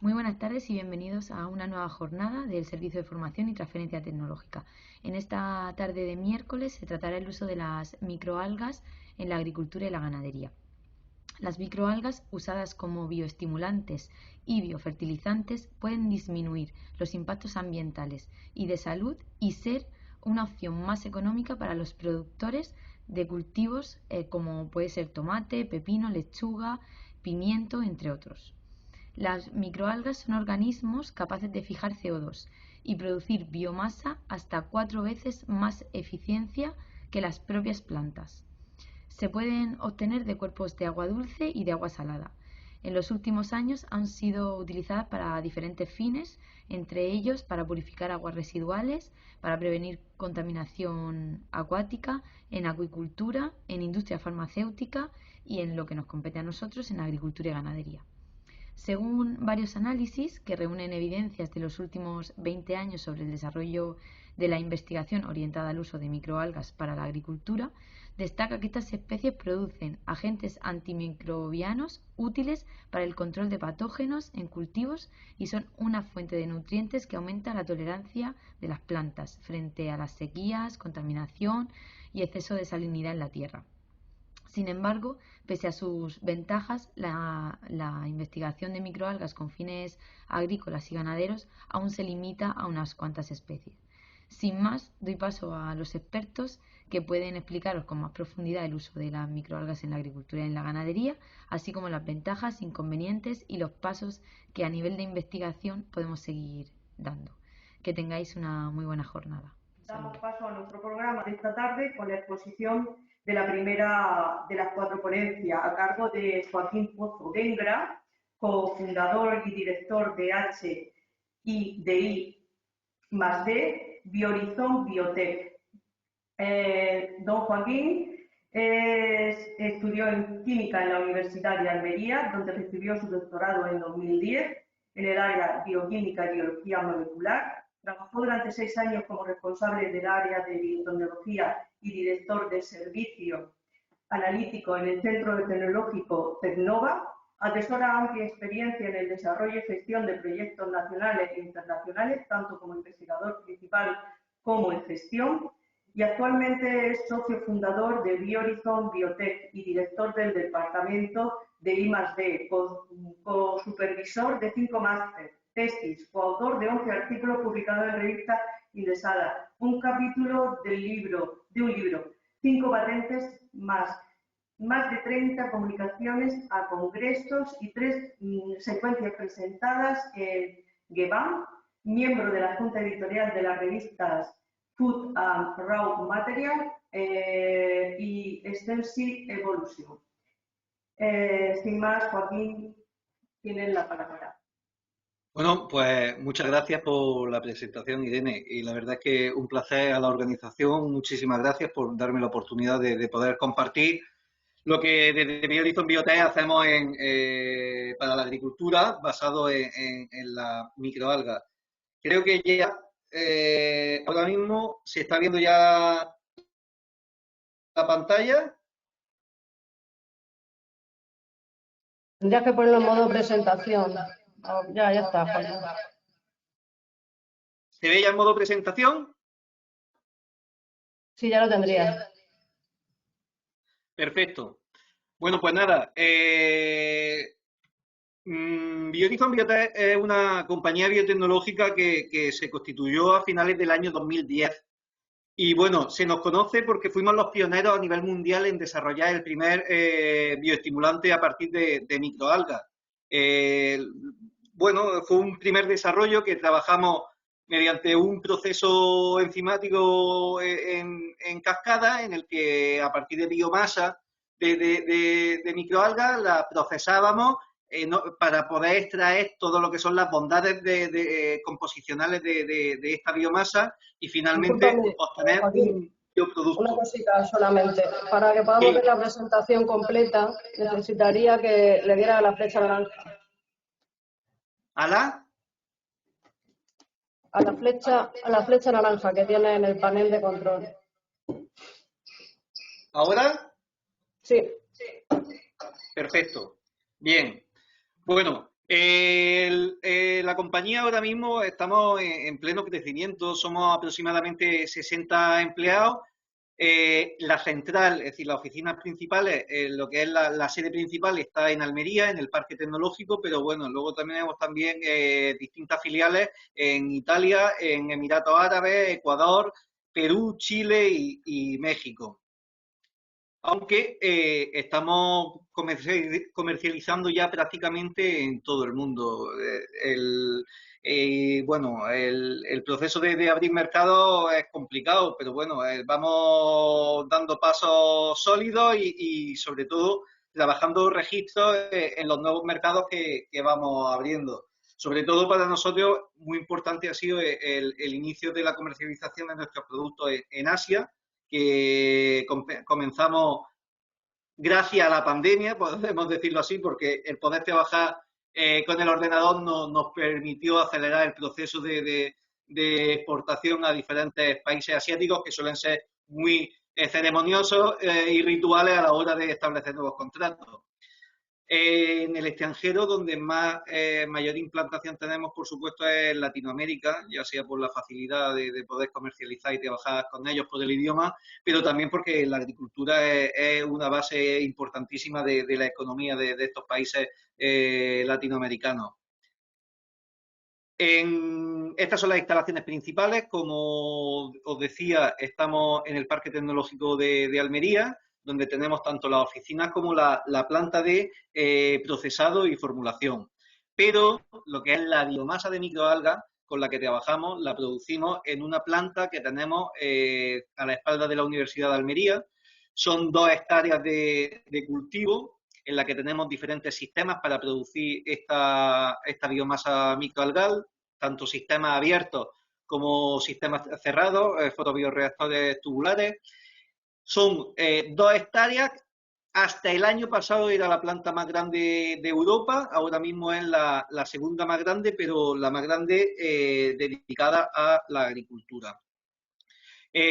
Muy buenas tardes y bienvenidos a una nueva jornada del Servicio de Formación y Transferencia Tecnológica. En esta tarde de miércoles se tratará el uso de las microalgas en la agricultura y la ganadería. Las microalgas, usadas como bioestimulantes y biofertilizantes, pueden disminuir los impactos ambientales y de salud y ser una opción más económica para los productores de cultivos como puede ser tomate, pepino, lechuga, pimiento, entre otros. Las microalgas son organismos capaces de fijar CO2 y producir biomasa hasta 4 veces más eficiencia que las propias plantas. Se pueden obtener de cuerpos de agua dulce y de agua salada. En los últimos años han sido utilizadas para diferentes fines, entre ellos para purificar aguas residuales, para prevenir contaminación acuática, en acuicultura, en industria farmacéutica y en lo que nos compete a nosotros, en agricultura y ganadería. Según varios análisis que reúnen evidencias de los últimos 20 años sobre el desarrollo de la investigación orientada al uso de microalgas para la agricultura, destaca que estas especies producen agentes antimicrobianos útiles para el control de patógenos en cultivos y son una fuente de nutrientes que aumenta la tolerancia de las plantas frente a las sequías, contaminación y exceso de salinidad en la tierra. Sin embargo, pese a sus ventajas, la investigación de microalgas con fines agrícolas y ganaderos aún se limita a unas cuantas especies. Sin más, doy paso a los expertos que pueden explicaros con más profundidad el uso de las microalgas en la agricultura y en la ganadería, así como las ventajas, inconvenientes y los pasos que a nivel de investigación podemos seguir dando. Que tengáis una muy buena jornada. Damos paso a nuestro programa de esta tarde con la exposición de la primera de las 4 ponencias a cargo de Joaquín Pozo Dengra, cofundador y director de HIDI+D, Biohorizon Biotech. Don Joaquín estudió en Química en la Universidad de Almería, donde recibió su doctorado en 2010 en el área Bioquímica y Biología Molecular. Trabajó durante 6 años como responsable del área de biotecnología y director de servicio analítico en el Centro Tecnológico Tecnova. Atesora amplia experiencia en el desarrollo y gestión de proyectos nacionales e internacionales, tanto como investigador principal como en gestión, y actualmente es socio fundador de Biohorizon Biotech y director del departamento de I+D, co-supervisor de 5 másteres, tesis, coautor de 11 artículos publicados en revistas indexadas, un capítulo de un libro, 5 patentes más de 30 comunicaciones a congresos y 3 secuencias presentadas en GEBAM, miembro de la Junta Editorial de las revistas Food and Raw Material y Extensive Evolution. Sin más, Joaquín, tienes la palabra. Bueno, pues muchas gracias por la presentación, Irene, y la verdad es que un placer a la organización. Muchísimas gracias por darme la oportunidad de poder compartir lo que desde Biohorizon Biotech hacemos para la agricultura basado en la microalga. Creo que ya ahora mismo se está viendo ya la pantalla. Tendrías que ponerlo en modo presentación. Oh, ya está, Juan. ¿Se ve ya en modo presentación? Sí, ya lo tendría. Perfecto. Bueno, pues nada, Biohorizon Biotech es una compañía biotecnológica que se constituyó a finales del año 2010. Y bueno, se nos conoce porque fuimos los pioneros a nivel mundial en desarrollar el primer bioestimulante a partir de microalgas. Bueno, fue un primer desarrollo que trabajamos mediante un proceso enzimático en cascada, en el que a partir de biomasa de microalgas la procesábamos para poder extraer todo lo que son las bondades composicionales de esta biomasa y finalmente obtener un bioproducto. Una cosita solamente. Para que podamos ver la presentación completa, necesitaría que le diera a la flecha naranja. ¿A la? A la flecha naranja que tiene en el panel de control. ¿Ahora? Sí. Perfecto. Bien. Bueno, la compañía ahora mismo estamos en pleno crecimiento, somos aproximadamente 60 empleados. La central, es decir, las oficinas principales, lo que es la sede principal está en Almería, en el Parque Tecnológico, pero bueno, luego tenemos también distintas filiales en Italia, en Emiratos Árabes, Ecuador, Perú, Chile y México. Aunque estamos comercializando ya prácticamente en todo el mundo. Bueno, el proceso de abrir mercado es complicado, pero bueno, vamos dando pasos sólidos y sobre todo trabajando registros en los nuevos mercados que vamos abriendo. Sobre todo para nosotros, muy importante ha sido el inicio de la comercialización de nuestros productos en Asia, que comenzamos gracias a la pandemia, podemos decirlo así, porque el poder trabajar con el ordenador nos permitió acelerar el proceso de exportación a diferentes países asiáticos que suelen ser muy ceremoniosos y rituales a la hora de establecer nuevos contratos. En el extranjero, donde mayor implantación tenemos, por supuesto, es en Latinoamérica, ya sea por la facilidad de poder comercializar y trabajar con ellos por el idioma, pero también porque la agricultura es una base importantísima de la economía de estos países latinoamericanos. Estas son las instalaciones principales. Como os decía, estamos en el Parque Tecnológico de Almería, donde tenemos tanto las oficinas como la planta de procesado y formulación. Pero lo que es la biomasa de microalgas con la que trabajamos, la producimos en una planta que tenemos a la espalda de la Universidad de Almería. Son 2 hectáreas de cultivo en la que tenemos diferentes sistemas para producir esta biomasa microalgal, tanto sistemas abiertos como sistemas cerrados, fotobioreactores tubulares. Son 2 hectáreas. Hasta el año pasado era la planta más grande de Europa, ahora mismo es la segunda más grande, pero la más grande dedicada a la agricultura.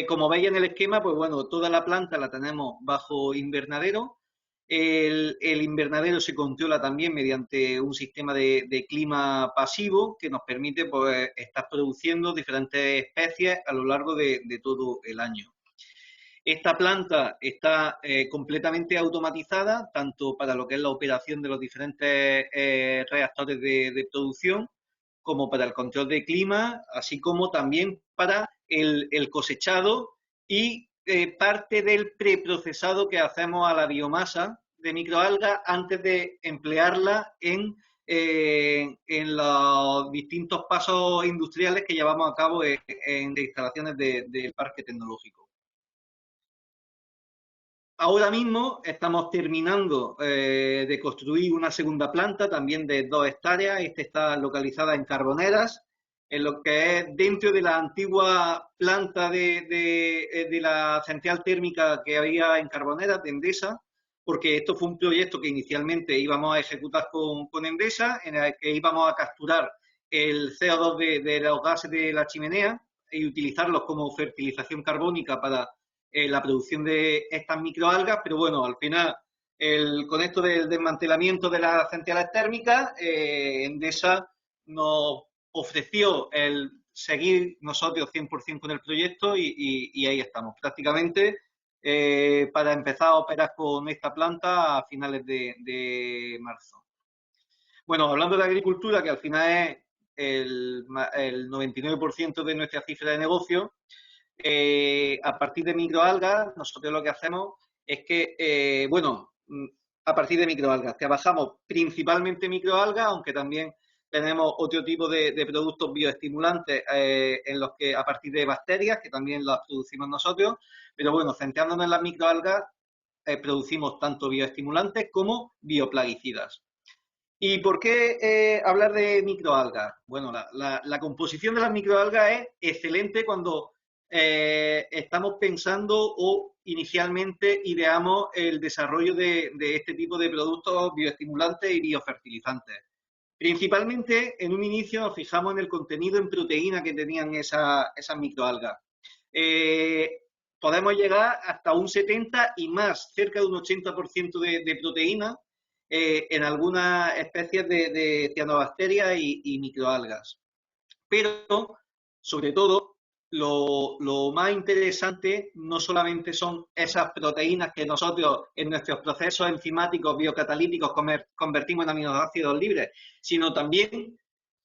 Como veis en el esquema, pues bueno, toda la planta la tenemos bajo invernadero. El invernadero se controla también mediante un sistema de clima pasivo que nos permite pues, estar produciendo diferentes especies a lo largo de todo el año. Esta planta está completamente automatizada, tanto para lo que es la operación de los diferentes reactores de producción, como para el control de clima, así como también para el cosechado y parte del preprocesado que hacemos a la biomasa de microalgas antes de emplearla en los distintos pasos industriales que llevamos a cabo en instalaciones del parque tecnológico. Ahora mismo estamos terminando de construir una segunda planta, también de 2 hectáreas. Esta está localizada en Carboneras, en lo que es dentro de la antigua planta de la central térmica que había en Carboneras, de Endesa, porque esto fue un proyecto que inicialmente íbamos a ejecutar con Endesa, en el que íbamos a capturar el CO2 de los gases de la chimenea y utilizarlos como fertilización carbónica para la producción de estas microalgas, pero bueno, al final, con esto del desmantelamiento de las centrales térmicas, Endesa nos ofreció el seguir nosotros 100% con el proyecto y ahí estamos, prácticamente para empezar a operar con esta planta a finales de marzo. Bueno, hablando de agricultura, que al final es el 99% de nuestra cifra de negocio, a partir de microalgas, nosotros lo que hacemos es que, a partir de microalgas, trabajamos principalmente microalgas, aunque también tenemos otro tipo de productos bioestimulantes en los que a partir de bacterias, que también las producimos nosotros, pero bueno, centrándonos en las microalgas, producimos tanto bioestimulantes como bioplaguicidas. ¿Y por qué hablar de microalgas? Bueno, la composición de las microalgas es excelente cuando estamos pensando o inicialmente ideamos el desarrollo de este tipo de productos bioestimulantes y biofertilizantes. Principalmente, en un inicio nos fijamos en el contenido en proteína que tenían esas microalgas. Podemos llegar hasta un 70 y más, cerca de un 80% de proteína, en algunas especies de cianobacterias y microalgas. Pero, sobre todo, lo más interesante no solamente son esas proteínas que nosotros en nuestros procesos enzimáticos biocatalíticos convertimos en aminoácidos libres, sino también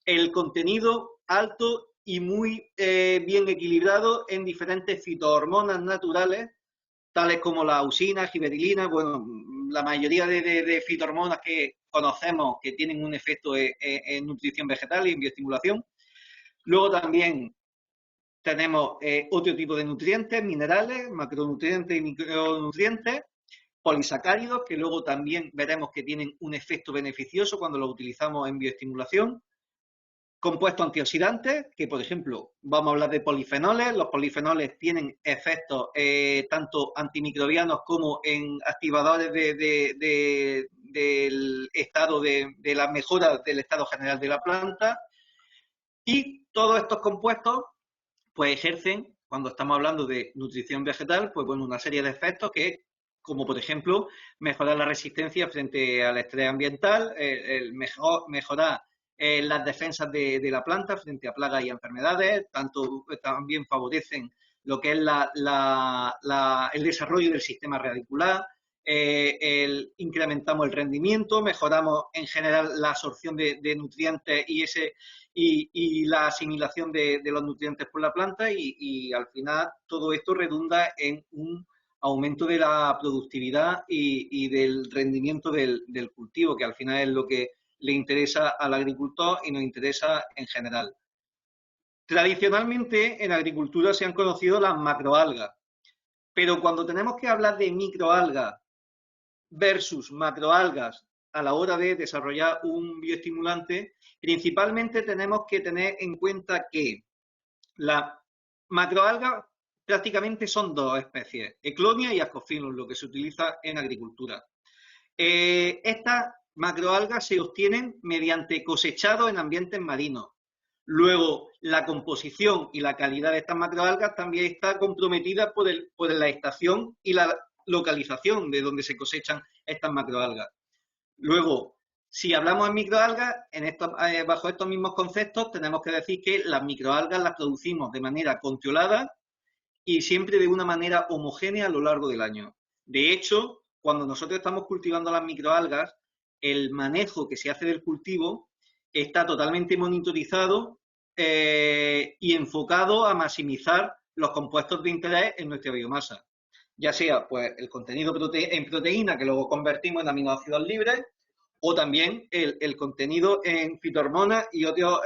el contenido alto y muy bien equilibrado en diferentes fitohormonas naturales, tales como la auxina, giberilina, bueno, la mayoría de fitohormonas que conocemos que tienen un efecto en nutrición vegetal y en bioestimulación. Luego también tenemos otro tipo de nutrientes, minerales, macronutrientes y micronutrientes, polisacáridos, que luego también veremos que tienen un efecto beneficioso cuando los utilizamos en bioestimulación. Compuestos antioxidantes, que por ejemplo, vamos a hablar de polifenoles. Los polifenoles tienen efectos tanto antimicrobianos como en activadores del estado de la mejora del estado general de la planta. Y todos estos compuestos pues ejercen, cuando estamos hablando de nutrición vegetal, pues bueno, una serie de efectos que, como por ejemplo, mejorar la resistencia frente al estrés ambiental, mejorar las defensas de la planta frente a plagas y enfermedades, también favorecen lo que es el desarrollo del sistema radicular, incrementamos el rendimiento, mejoramos en general la absorción de nutrientes y la asimilación de los nutrientes por la planta y al final todo esto redunda en un aumento de la productividad y del rendimiento del cultivo, que al final es lo que le interesa al agricultor y nos interesa en general. Tradicionalmente en agricultura se han conocido las macroalgas, pero cuando tenemos que hablar de microalgas versus macroalgas a la hora de desarrollar un bioestimulante, principalmente tenemos que tener en cuenta que las macroalgas prácticamente son dos especies, Eclonia y Ascophyllum, lo que se utiliza en agricultura. Estas macroalgas se obtienen mediante cosechado en ambientes marinos. Luego, la composición y la calidad de estas macroalgas también está comprometida por la estación y la localización de donde se cosechan estas macroalgas. Luego, si hablamos de microalgas, bajo estos mismos conceptos tenemos que decir que las microalgas las producimos de manera controlada y siempre de una manera homogénea a lo largo del año. De hecho, cuando nosotros estamos cultivando las microalgas, el manejo que se hace del cultivo está totalmente monitorizado y enfocado a maximizar los compuestos de interés en nuestra biomasa. Ya sea pues el contenido en proteína que luego convertimos en aminoácidos libres o también el contenido en fitohormonas y otros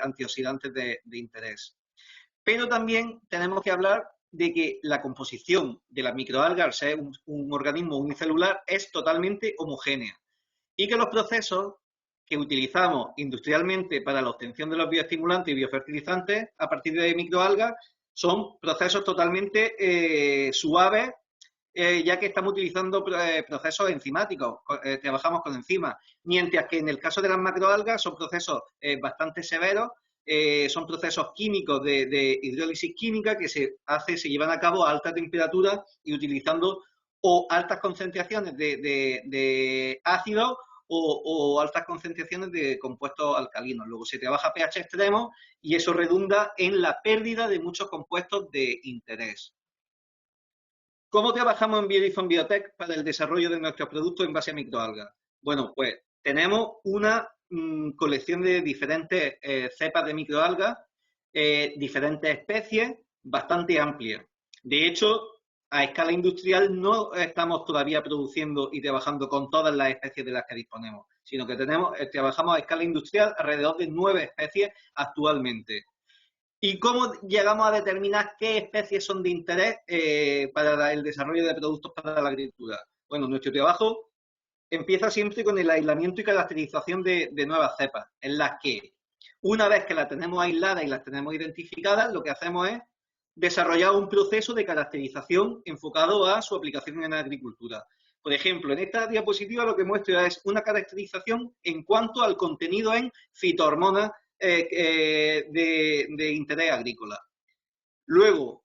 antioxidantes de interés. Pero también tenemos que hablar de que la composición de las microalgas, al ser un organismo unicelular, es totalmente homogénea y que los procesos que utilizamos industrialmente para la obtención de los bioestimulantes y biofertilizantes a partir de microalgas son procesos totalmente suaves, ya que estamos utilizando procesos enzimáticos, trabajamos con enzimas, mientras que en el caso de las macroalgas son procesos bastante severos, son procesos químicos de hidrólisis química que se llevan a cabo a alta temperatura y utilizando o altas concentraciones de ácidos o altas concentraciones de compuestos alcalinos. Luego se trabaja a pH extremo y eso redunda en la pérdida de muchos compuestos de interés. ¿Cómo trabajamos en Biorizon Biotech para el desarrollo de nuestros productos en base a microalgas? Bueno, pues tenemos una colección de diferentes cepas de microalgas, diferentes especies, bastante amplia. De hecho, a escala industrial no estamos todavía produciendo y trabajando con todas las especies de las que disponemos, sino que trabajamos a escala industrial alrededor de 9 especies actualmente. ¿Y cómo llegamos a determinar qué especies son de interés para el desarrollo de productos para la agricultura? Bueno, nuestro trabajo empieza siempre con el aislamiento y caracterización de nuevas cepas, en las que una vez que las tenemos aisladas y las tenemos identificadas, lo que hacemos es desarrollar un proceso de caracterización enfocado a su aplicación en la agricultura. Por ejemplo, en esta diapositiva lo que muestro es una caracterización en cuanto al contenido en fitohormonas de interés agrícola. Luego,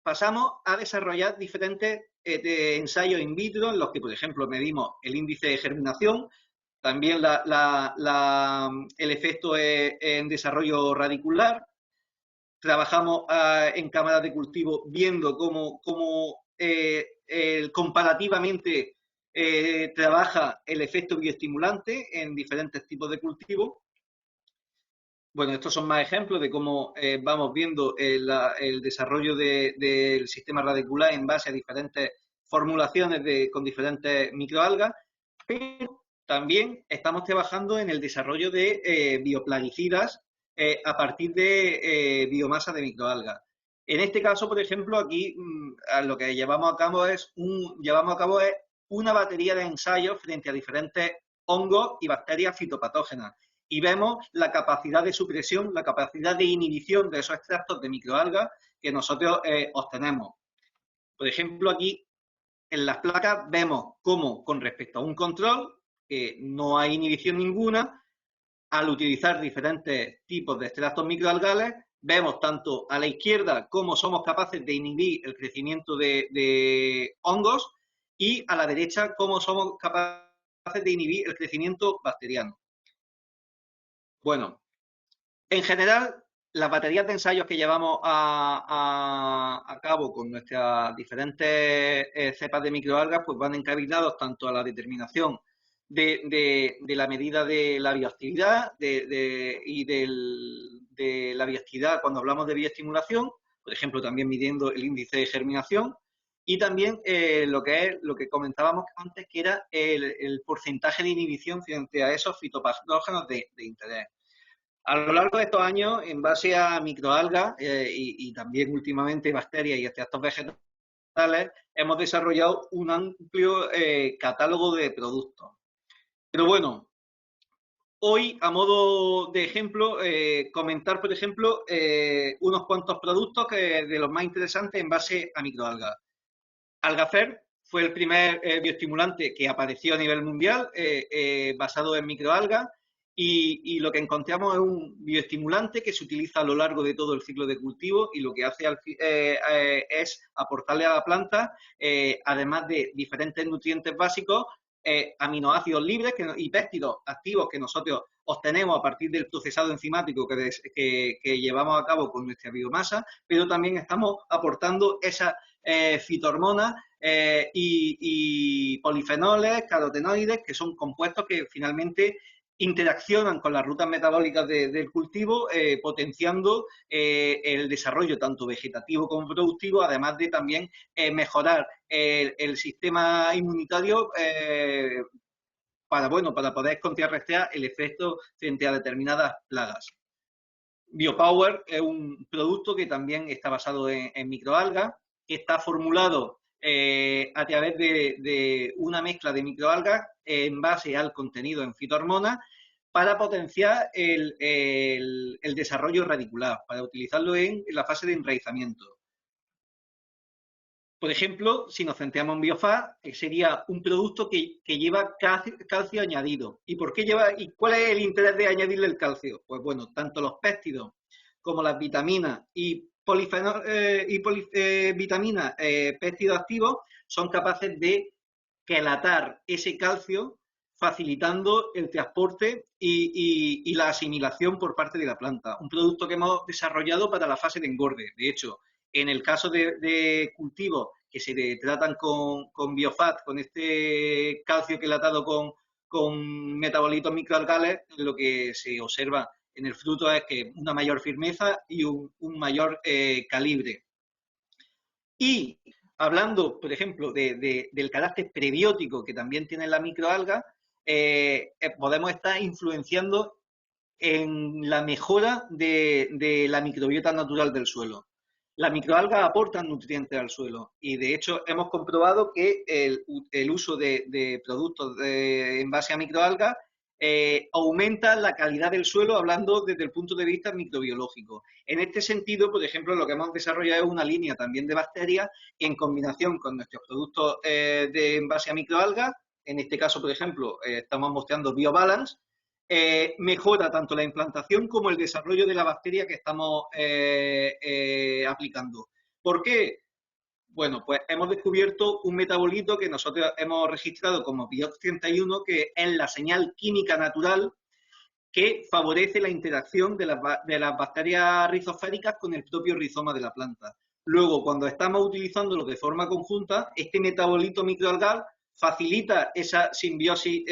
pasamos a desarrollar diferentes de ensayos in vitro en los que, por ejemplo, medimos el índice de germinación, también el efecto en desarrollo radicular. Trabajamos en cámaras de cultivo viendo cómo comparativamente trabaja el efecto bioestimulante en diferentes tipos de cultivo. Bueno, estos son más ejemplos de cómo vamos viendo el desarrollo del sistema radicular en base a diferentes formulaciones con diferentes microalgas, pero también estamos trabajando en el desarrollo de bioplaguicidas a partir de biomasa de microalgas. En este caso, por ejemplo, aquí lo que llevamos a cabo es una batería de ensayos frente a diferentes hongos y bacterias fitopatógenas. Y vemos la capacidad de supresión, la capacidad de inhibición de esos extractos de microalgas que nosotros obtenemos. Por ejemplo, aquí en las placas vemos cómo, con respecto a un control, no hay inhibición ninguna. Al utilizar diferentes tipos de extractos microalgales, vemos tanto a la izquierda cómo somos capaces de inhibir el crecimiento de hongos y a la derecha cómo somos capaces de inhibir el crecimiento bacteriano. Bueno, en general, las baterías de ensayos que llevamos a cabo con nuestras diferentes cepas de microalgas pues van encaminados tanto a la determinación de la medida de la bioactividad y de la bioactividad cuando hablamos de bioestimulación, por ejemplo, también midiendo el índice de germinación, y también lo que comentábamos antes, que era el porcentaje de inhibición frente a esos fitopatógenos de interés. A lo largo de estos años, en base a microalgas y también últimamente bacterias y extractos vegetales, hemos desarrollado un amplio catálogo de productos. Pero bueno, hoy, a modo de ejemplo, comentar, por ejemplo, unos cuantos productos de los más interesantes en base a microalgas. Algafer fue el primer bioestimulante que apareció a nivel mundial basado en microalgas. Y lo que encontramos es un bioestimulante que se utiliza a lo largo de todo el ciclo de cultivo y lo que hace es aportarle a la planta, además de diferentes nutrientes básicos, aminoácidos libres y péptidos activos que nosotros obtenemos a partir del procesado enzimático que llevamos a cabo con nuestra biomasa, pero también estamos aportando esas fitohormonas y polifenoles, carotenoides, que son compuestos que finalmente interaccionan con las rutas metabólicas del cultivo, potenciando el desarrollo tanto vegetativo como productivo, además de también mejorar el sistema inmunitario para poder contrarrestar el efecto frente a determinadas plagas. Biopower es un producto que también está basado en microalgas, que está formulado a través de una mezcla de microalgas en base al contenido en fitohormonas para potenciar el desarrollo radicular, para utilizarlo en la fase de enraizamiento. Por ejemplo, si nos centramos en Biofat, sería un producto que lleva calcio añadido. ¿Y por qué y cuál es el interés de añadirle el calcio? Pues bueno, tanto los péptidos como las vitaminas y vitaminas, péptidos activos, son capaces de quelatar ese calcio, facilitando el transporte y la asimilación por parte de la planta. Un producto que hemos desarrollado para la fase de engorde. De hecho, en el caso de cultivos que se tratan con Biofat, con este calcio quelatado con metabolitos microalgales, lo que se observa en el fruto es que una mayor firmeza y un mayor calibre. Y hablando, por ejemplo, del carácter prebiótico que también tiene la microalga, podemos estar influenciando en la mejora de la microbiota natural del suelo. Las microalgas aportan nutrientes al suelo y, de hecho, hemos comprobado que el uso de productos en base a microalgas aumenta la calidad del suelo, hablando desde el punto de vista microbiológico. En este sentido, por ejemplo, lo que hemos desarrollado es una línea también de bacterias que, en combinación con nuestros productos en base a microalgas, en este caso, por ejemplo, estamos mostrando BioBalance, mejora tanto la implantación como el desarrollo de la bacteria que estamos aplicando. ¿Por qué? Bueno, pues hemos descubierto un metabolito que nosotros hemos registrado como BIOX31, que es la señal química natural que favorece la interacción de las bacterias rizosféricas con el propio rizoma de la planta. Luego, cuando estamos utilizándolo de forma conjunta, este metabolito microalgal facilita esa simbiosis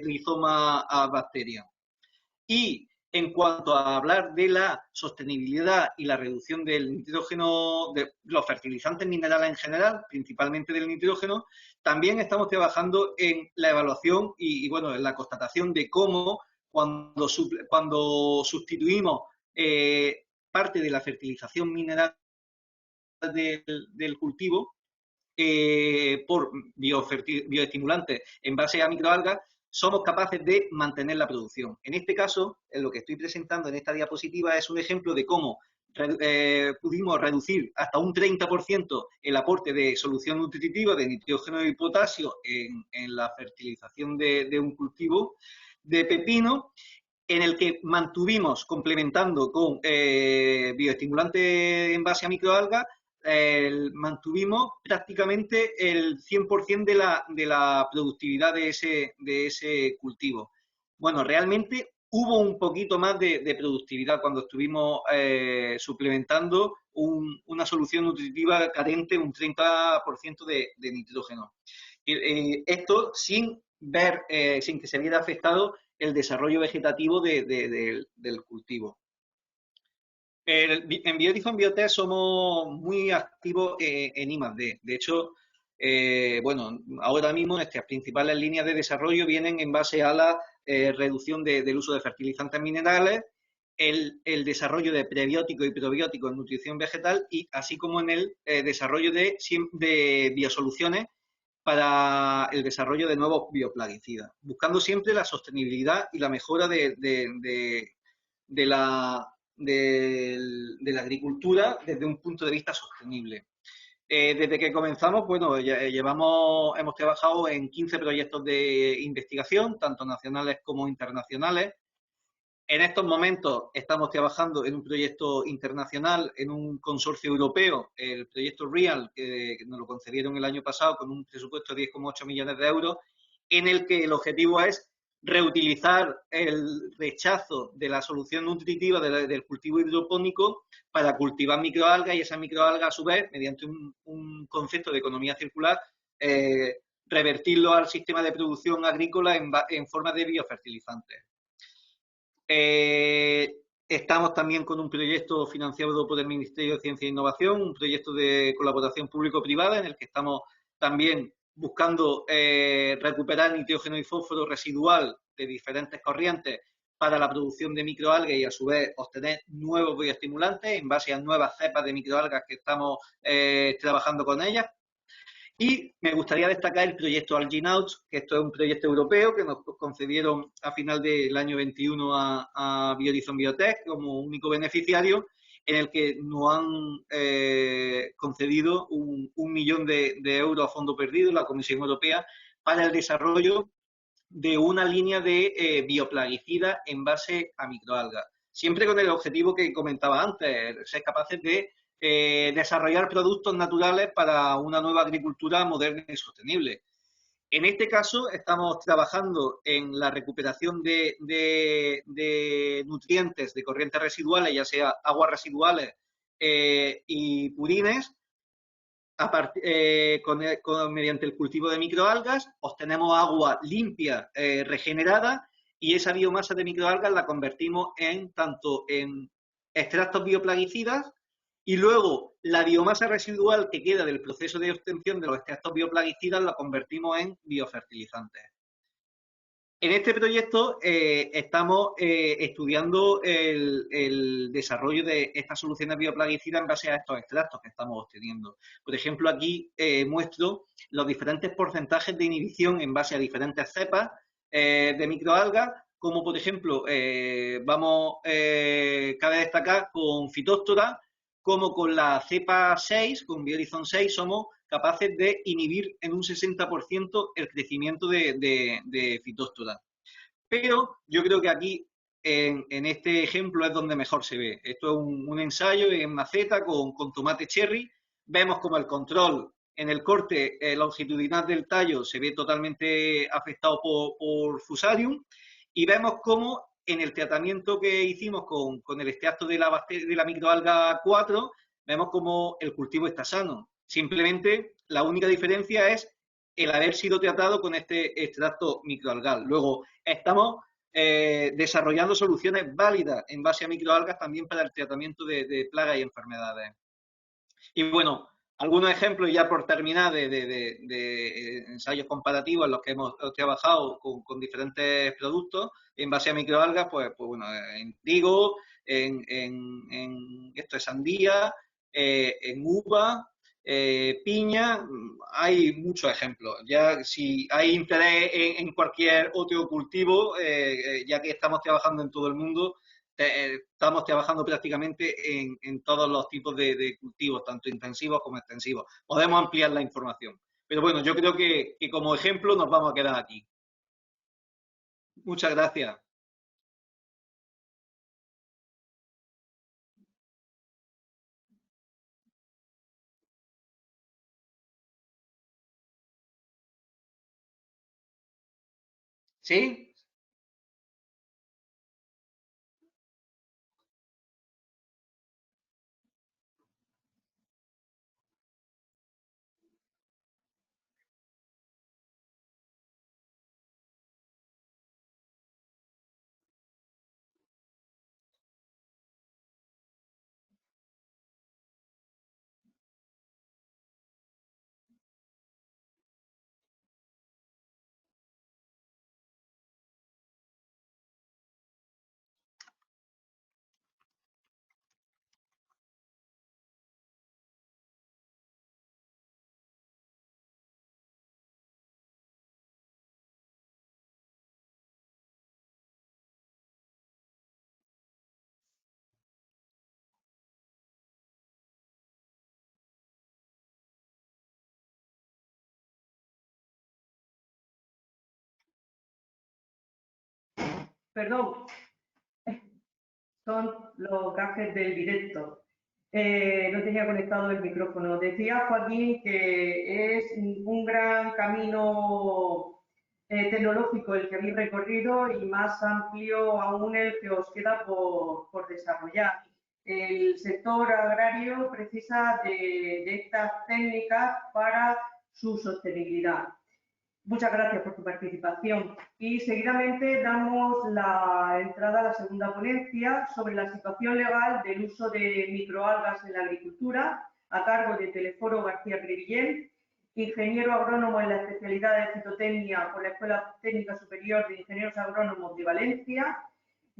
rizoma-bacteria. Y en cuanto a hablar de la sostenibilidad y la reducción del nitrógeno, de los fertilizantes minerales en general, principalmente del nitrógeno, también estamos trabajando en la evaluación bueno, en la constatación de cómo cuando sustituimos parte de la fertilización mineral del cultivo por bioestimulantes en base a microalgas, somos capaces de mantener la producción. En este caso, lo que estoy presentando en esta diapositiva es un ejemplo de cómo pudimos reducir hasta un 30% el aporte de solución nutritiva de nitrógeno y potasio en la fertilización de un cultivo de pepino, en el que mantuvimos, complementando con bioestimulantes en base a microalgas, mantuvimos prácticamente el 100% de la productividad de ese cultivo. Bueno, realmente hubo un poquito más de productividad cuando estuvimos suplementando una solución nutritiva carente, un 30% de nitrógeno. Esto sin que se viera afectado el desarrollo vegetativo del cultivo. En Biohorizon Biotech somos muy activos en I+D. De hecho, bueno, ahora mismo nuestras principales líneas de desarrollo vienen en base a la reducción del uso de fertilizantes minerales, el desarrollo de prebióticos y probióticos en nutrición vegetal y así como en el desarrollo de biosoluciones para el desarrollo de nuevos bioplaguicidas, buscando siempre la sostenibilidad y la mejora de la agricultura desde un punto de vista sostenible. Desde que comenzamos, bueno, hemos trabajado en 15 proyectos de investigación, tanto nacionales como internacionales. En estos momentos estamos trabajando en un proyecto internacional, en un consorcio europeo, el proyecto REAL, que nos lo concedieron el año pasado con un presupuesto de 10,8 millones de euros, en el que el objetivo es reutilizar el rechazo de la solución nutritiva del cultivo hidropónico para cultivar microalgas y esas microalgas, a su vez, mediante un concepto de economía circular, revertirlo al sistema de producción agrícola en forma de biofertilizantes. Estamos también con un proyecto financiado por el Ministerio de Ciencia e Innovación, un proyecto de colaboración público-privada en el que estamos también buscando recuperar nitrógeno y fósforo residual de diferentes corrientes para la producción de microalgas y a su vez obtener nuevos bioestimulantes en base a nuevas cepas de microalgas que estamos trabajando con ellas. Y me gustaría destacar el proyecto AlgaeNauts, que esto es un proyecto europeo que nos concedieron a final del año 21 a Biohorizon Biotech como único beneficiario, en el que nos han concedido un millón de euros a fondo perdido la Comisión Europea para el desarrollo de una línea de bioplaguicidas en base a microalgas. Siempre con el objetivo que comentaba antes, ser capaces de desarrollar productos naturales para una nueva agricultura moderna y sostenible. En este caso, estamos trabajando en la recuperación de nutrientes de corrientes residuales, ya sea aguas residuales y purines, mediante el cultivo de microalgas, obtenemos agua limpia, regenerada, y esa biomasa de microalgas la convertimos tanto en extractos bioplaguicidas y luego la biomasa residual que queda del proceso de obtención de los extractos bioplaguicidas la convertimos en biofertilizantes. En este proyecto estamos estudiando el desarrollo de estas soluciones bioplaguicidas en base a estos extractos que estamos obteniendo. Por ejemplo, aquí muestro los diferentes porcentajes de inhibición en base a diferentes cepas de microalgas, como por ejemplo, cabe destacar con Phytophthora, como con la cepa 6, con Biohorizon 6, somos capaces de inhibir en un 60% el crecimiento de Phytophthora. Pero yo creo que aquí, en este ejemplo, es donde mejor se ve. Esto es un ensayo en maceta con tomate cherry, vemos como el control en el corte longitudinal del tallo se ve totalmente afectado por Fusarium, y vemos como en el tratamiento que hicimos con el extracto de la microalga 4, vemos como el cultivo está sano. Simplemente la única diferencia es el haber sido tratado con este extracto microalgal. Luego, estamos desarrollando soluciones válidas en base a microalgas también para el tratamiento de plagas y enfermedades. Y bueno, algunos ejemplos ya por terminar de ensayos comparativos en los que hemos trabajado con diferentes productos en base a microalgas, pues bueno, en trigo, esto es sandía, en uva, piña, hay muchos ejemplos. Ya si hay interés en cualquier otro cultivo, ya que estamos trabajando en todo el mundo, estamos trabajando prácticamente en todos los tipos de cultivos, tanto intensivos como extensivos. Podemos ampliar la información. Pero bueno, yo creo que como ejemplo nos vamos a quedar aquí. Muchas gracias. ¿Sí? Perdón, son los gajes del directo. No tenía conectado el micrófono. Decía Joaquín que es un gran camino tecnológico el que habéis recorrido y más amplio aún el que os queda por desarrollar. El sector agrario precisa de estas técnicas para su sostenibilidad. Muchas gracias por tu participación. Y seguidamente damos la entrada a la segunda ponencia sobre la situación legal del uso de microalgas en la agricultura, a cargo de Teleforo García Crevillén, ingeniero agrónomo en la especialidad de fitotecnia por la Escuela Técnica Superior de Ingenieros Agrónomos de Valencia,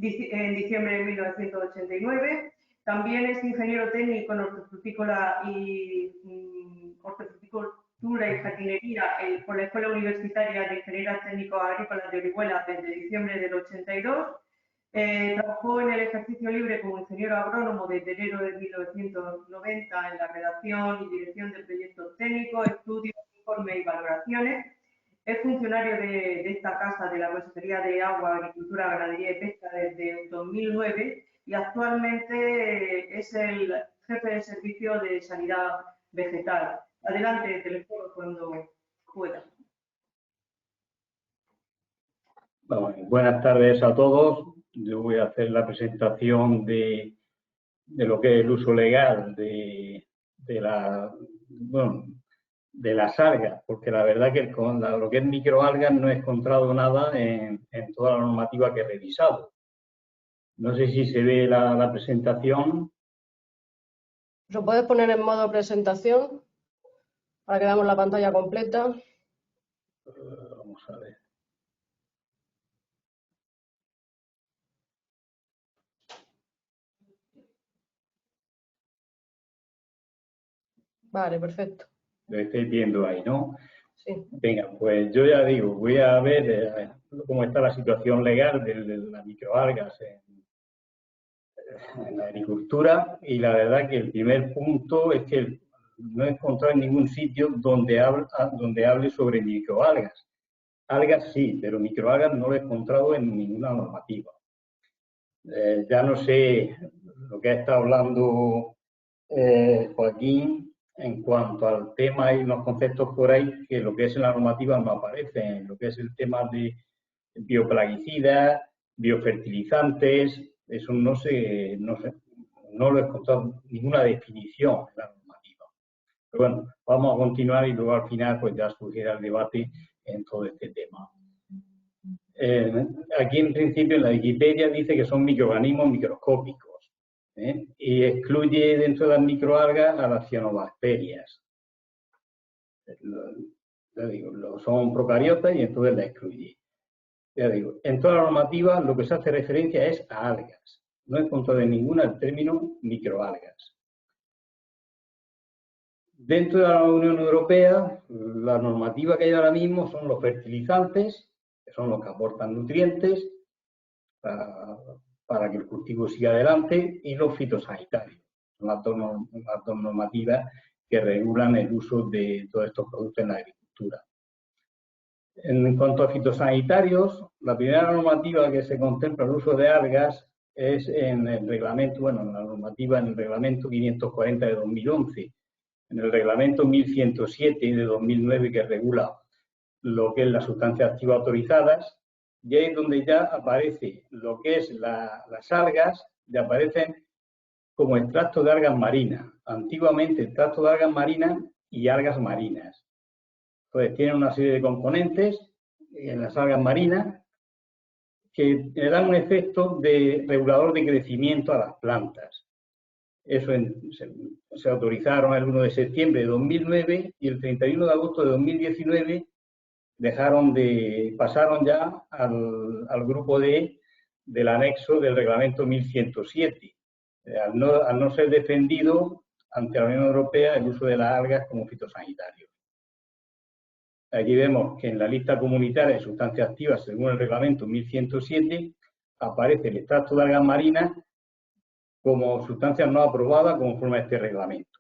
en diciembre de 1989. También es ingeniero técnico en hortofrutícola y jardinería por la Escuela Universitaria de Ingenieros Técnicos Agrícolas de Orihuela desde diciembre del 82. Trabajó en el ejercicio libre como ingeniero agrónomo desde enero de 1990 en la redacción y dirección de proyectos técnicos, estudios, informes y valoraciones. Es funcionario de esta casa de la Consejería de Agua, Agricultura, Ganadería y Pesca desde 2009 y actualmente es el jefe de servicio de sanidad vegetal. Adelante, Teleforo, cuando pueda. Bueno, buenas tardes a todos. Yo voy a hacer la presentación de lo que es el uso legal de las algas, porque la verdad que con lo que es microalgas no he encontrado nada en toda la normativa que he revisado. No sé si se ve la presentación. ¿Lo puedes poner en modo presentación para que veamos la pantalla completa? Vamos a ver. Vale, perfecto. Lo estáis viendo ahí, ¿no? Sí. Venga, pues yo ya digo, voy a ver cómo está la situación legal de las microalgas en la agricultura, y la verdad que el primer punto es que no he encontrado en ningún sitio donde hable sobre microalgas. Algas sí, pero microalgas no lo he encontrado en ninguna normativa. Ya no sé lo que ha estado hablando Joaquín, en cuanto al tema, hay unos conceptos por ahí que lo que es en la normativa no aparecen, lo que es el tema de bioplaguicidas, biofertilizantes, eso no lo he encontrado ninguna definición en la normativa. Pero bueno, vamos a continuar y luego al final pues ya surgirá el debate en todo este tema. Aquí en principio en la Wikipedia dice que son microorganismos microscópicos, y excluye dentro de las microalgas a las cianobacterias. Ya digo, son procariotas y entonces la excluye. Ya digo, en toda la normativa lo que se hace referencia es a algas. No he encontrado en ninguna el término microalgas. Dentro de la Unión Europea, la normativa que hay ahora mismo son los fertilizantes, que son los que aportan nutrientes para que el cultivo siga adelante, y los fitosanitarios. Son las dos normativas que regulan el uso de todos estos productos en la agricultura. En cuanto a fitosanitarios, la primera normativa que se contempla el uso de algas es en el reglamento, bueno, en la normativa en el reglamento 540 de 2011, en el reglamento 1107 de 2009 que regula lo que es las sustancias activas autorizadas, y ahí es donde ya aparece lo que es las algas, ya aparecen como extracto de algas marinas. Antiguamente extracto de algas marinas y algas marinas. Pues tienen una serie de componentes en las algas marinas que le dan un efecto de regulador de crecimiento a las plantas. Eso se autorizaron el 1 de septiembre de 2009 y el 31 de agosto de 2019 pasaron ya al grupo D del anexo del reglamento 1107, al no ser defendido ante la Unión Europea el uso de las algas como fitosanitario. Aquí vemos que en la lista comunitaria de sustancias activas, según el reglamento 1107, aparece el extracto de algas marinas como sustancias no aprobadas conforme a este reglamento.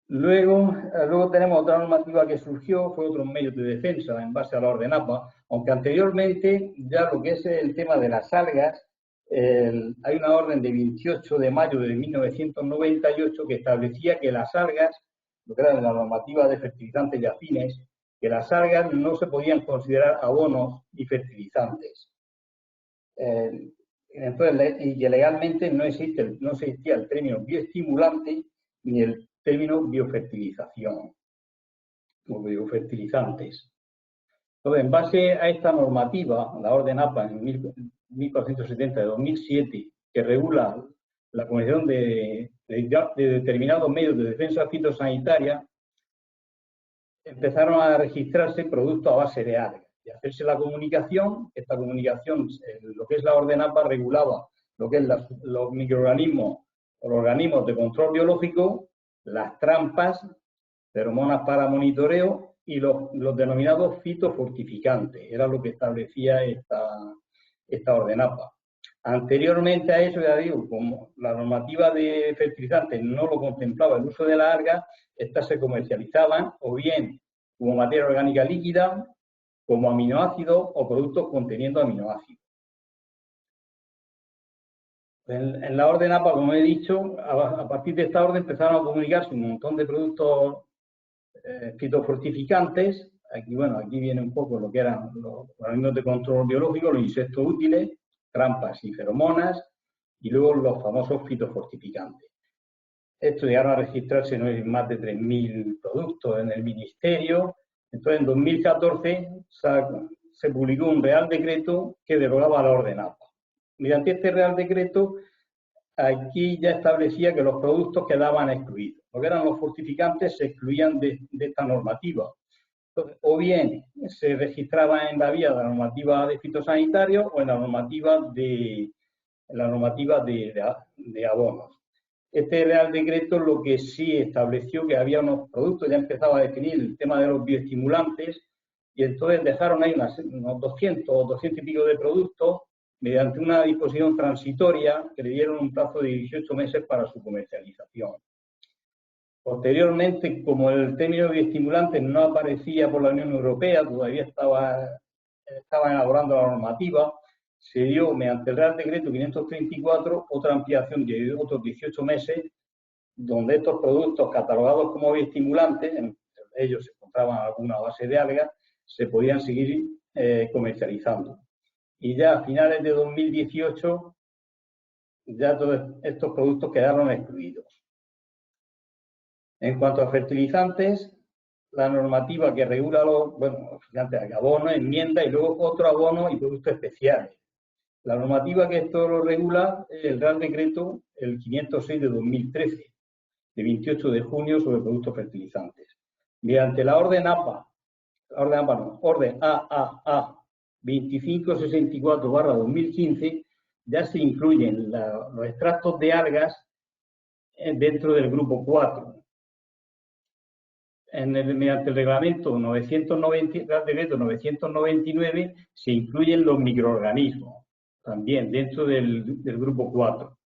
Luego tenemos otra normativa que surgió, fue otros medios de defensa en base a la orden APA, aunque anteriormente ya lo que es el tema de las algas, hay una orden de 28 de mayo de 1998 que establecía que las algas, lo que era la normativa de fertilizantes y afines, que las algas no se podían considerar abonos y fertilizantes. Entonces, y que legalmente no existía el término bioestimulante ni el término biofertilización o biofertilizantes. Entonces, en base a esta normativa, la orden APA en 1470 de 2007, que regula la comisión de determinados medios de defensa fitosanitaria, empezaron a registrarse productos a base de algas y hacerse la comunicación. Esta comunicación, lo que es la orden APA, regulaba lo que es los microorganismos o los organismos de control biológico, las trampas, feromonas para monitoreo y los denominados fitofortificantes. Era lo que establecía esta orden APA. Anteriormente a eso, ya digo, como la normativa de fertilizantes no lo contemplaba el uso de la alga, estas se comercializaban o bien como materia orgánica líquida, como aminoácidos o productos conteniendo aminoácidos. En la orden APA, como he dicho, a partir de esta orden empezaron a comunicarse un montón de productos fitofortificantes. Aquí viene un poco lo que eran los organismos de control biológico, los insectos útiles, trampas y feromonas, y luego los famosos fitofortificantes. Esto llegaron a registrarse más de 3.000 productos en el Ministerio. Entonces, en 2014 se publicó un Real Decreto que derogaba la orden APA. Mediante este Real Decreto, aquí ya establecía que los productos quedaban excluidos. Lo que eran los fortificantes se excluían de esta normativa. Entonces, o bien se registraba en la vía de la normativa de fitosanitarios o en la normativa de abonos. Este Real Decreto lo que sí estableció que había unos productos, ya empezaba a definir el tema de los bioestimulantes, y entonces dejaron ahí unos 200 o 200 y pico de productos mediante una disposición transitoria que le dieron un plazo de 18 meses para su comercialización. Posteriormente, como el término bioestimulante no aparecía por la Unión Europea, todavía estaba elaborando la normativa, se dio mediante el Real Decreto 534 otra ampliación de otros 18 meses donde estos productos catalogados como bioestimulantes, entre ellos se encontraban alguna base de algas, se podían seguir comercializando. Y ya a finales de 2018 ya todos estos productos quedaron excluidos. En cuanto a fertilizantes, la normativa que regula los fertilizantes, abono, enmienda y luego otro abono y productos especiales. La normativa que esto lo regula es el Real Decreto, el 506 de 2013, de 28 de junio sobre productos fertilizantes. Mediante la orden orden AAA 2564/2015, ya se incluyen los extractos de algas dentro del grupo 4. Mediante el reglamento 999 se incluyen los microorganismos también dentro del grupo 4.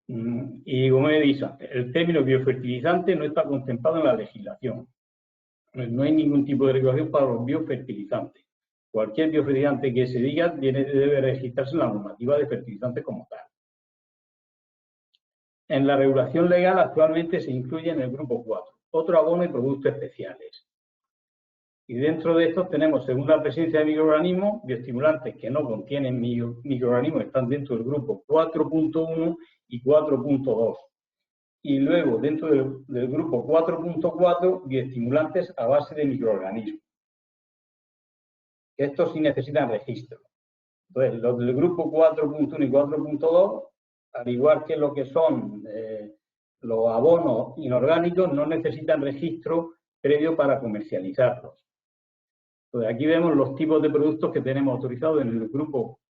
Y como he dicho antes, el término biofertilizante no está contemplado en la legislación. No hay ningún tipo de regulación para los biofertilizantes. Cualquier biofertilizante que se diga debe registrarse en la normativa de fertilizantes como tal. En la regulación legal actualmente se incluye en el grupo 4 otro abono y productos especiales. Y dentro de estos tenemos, según la presencia de microorganismos, bioestimulantes que no contienen microorganismos están dentro del grupo 4.1 y 4.2. Y luego, dentro del grupo 4.4, bioestimulantes a base de microorganismos. Estos sí necesitan registro. Entonces, los del grupo 4.1 y 4.2, al igual que lo que son los abonos inorgánicos, no necesitan registro previo para comercializarlos. Entonces, aquí vemos los tipos de productos que tenemos autorizados en el grupo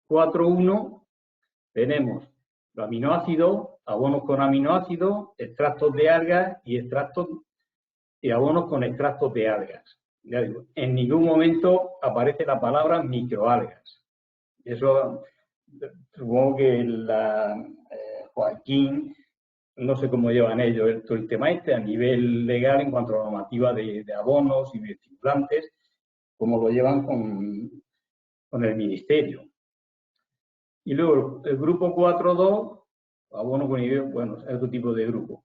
4.1. Tenemos los aminoácidos, abonos con aminoácidos, extractos de algas y abonos con extractos de algas. Ya digo, en ningún momento aparece la palabra microalgas. Eso supongo que Joaquín, no sé cómo llevan ellos el tema a nivel legal en cuanto a la normativa de abonos y bioestimulantes, cómo lo llevan con el Ministerio. Y luego el grupo 4.2, abono con bueno, es otro tipo de grupo.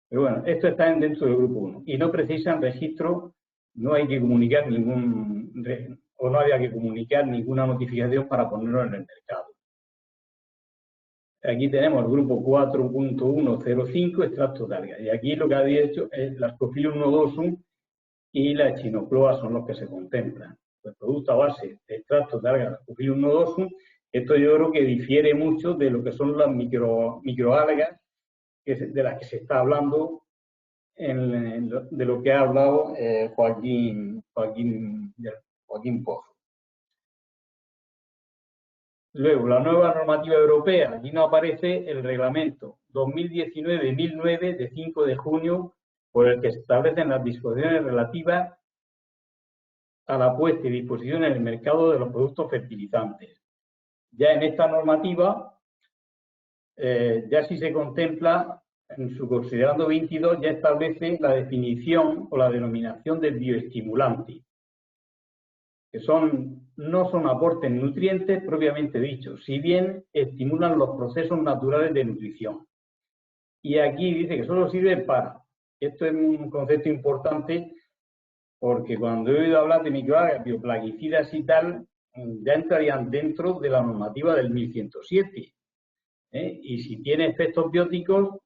Pero bueno, esto está dentro del grupo 1 y no precisan registro, no hay que comunicar no había que comunicar ninguna notificación para ponerlo en el mercado. Aquí tenemos el grupo 4.105, extractos de algas. Y aquí lo que había hecho es la Ascophyllum nodosum y la Echinocloa son los que se contemplan. El producto a base de extractos de algas, Ascophyllum nodosum, esto yo creo que difiere mucho de lo que son las microalgas de las que se está hablando, de lo que ha hablado Joaquín Pozo. Luego, la nueva normativa europea. Aquí nos aparece el reglamento 2019-1009 de 5 de junio, por el que se establecen las disposiciones relativas a la puesta y disposición en el mercado de los productos fertilizantes. Ya en esta normativa, ya sí se contempla, en su considerando 22, ya establece la definición o la denominación de bioestimulante, que no son aportes nutrientes propiamente dichos, si bien estimulan los procesos naturales de nutrición. Y aquí dice que solo sirven para. Esto es un concepto importante porque cuando he oído hablar de microalgas, bioplaguicidas y tal, ya entrarían dentro de la normativa del 1107. Y si tiene efectos bióticos,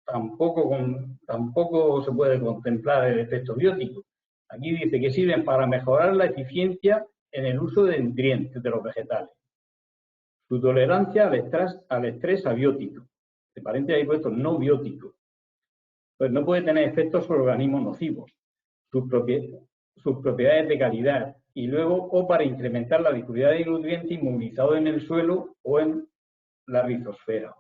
tampoco se puede contemplar el efecto biótico. Aquí dice que sirven para mejorar la eficiencia en el uso de nutrientes de los vegetales. Su tolerancia al estrés abiótico. De paréntesis hay puesto no biótico. Pues no puede tener efectos sobre organismos nocivos. Sus propiedades de calidad. Y luego, o para incrementar la disponibilidad de nutrientes inmovilizados en el suelo o en la rizosfera.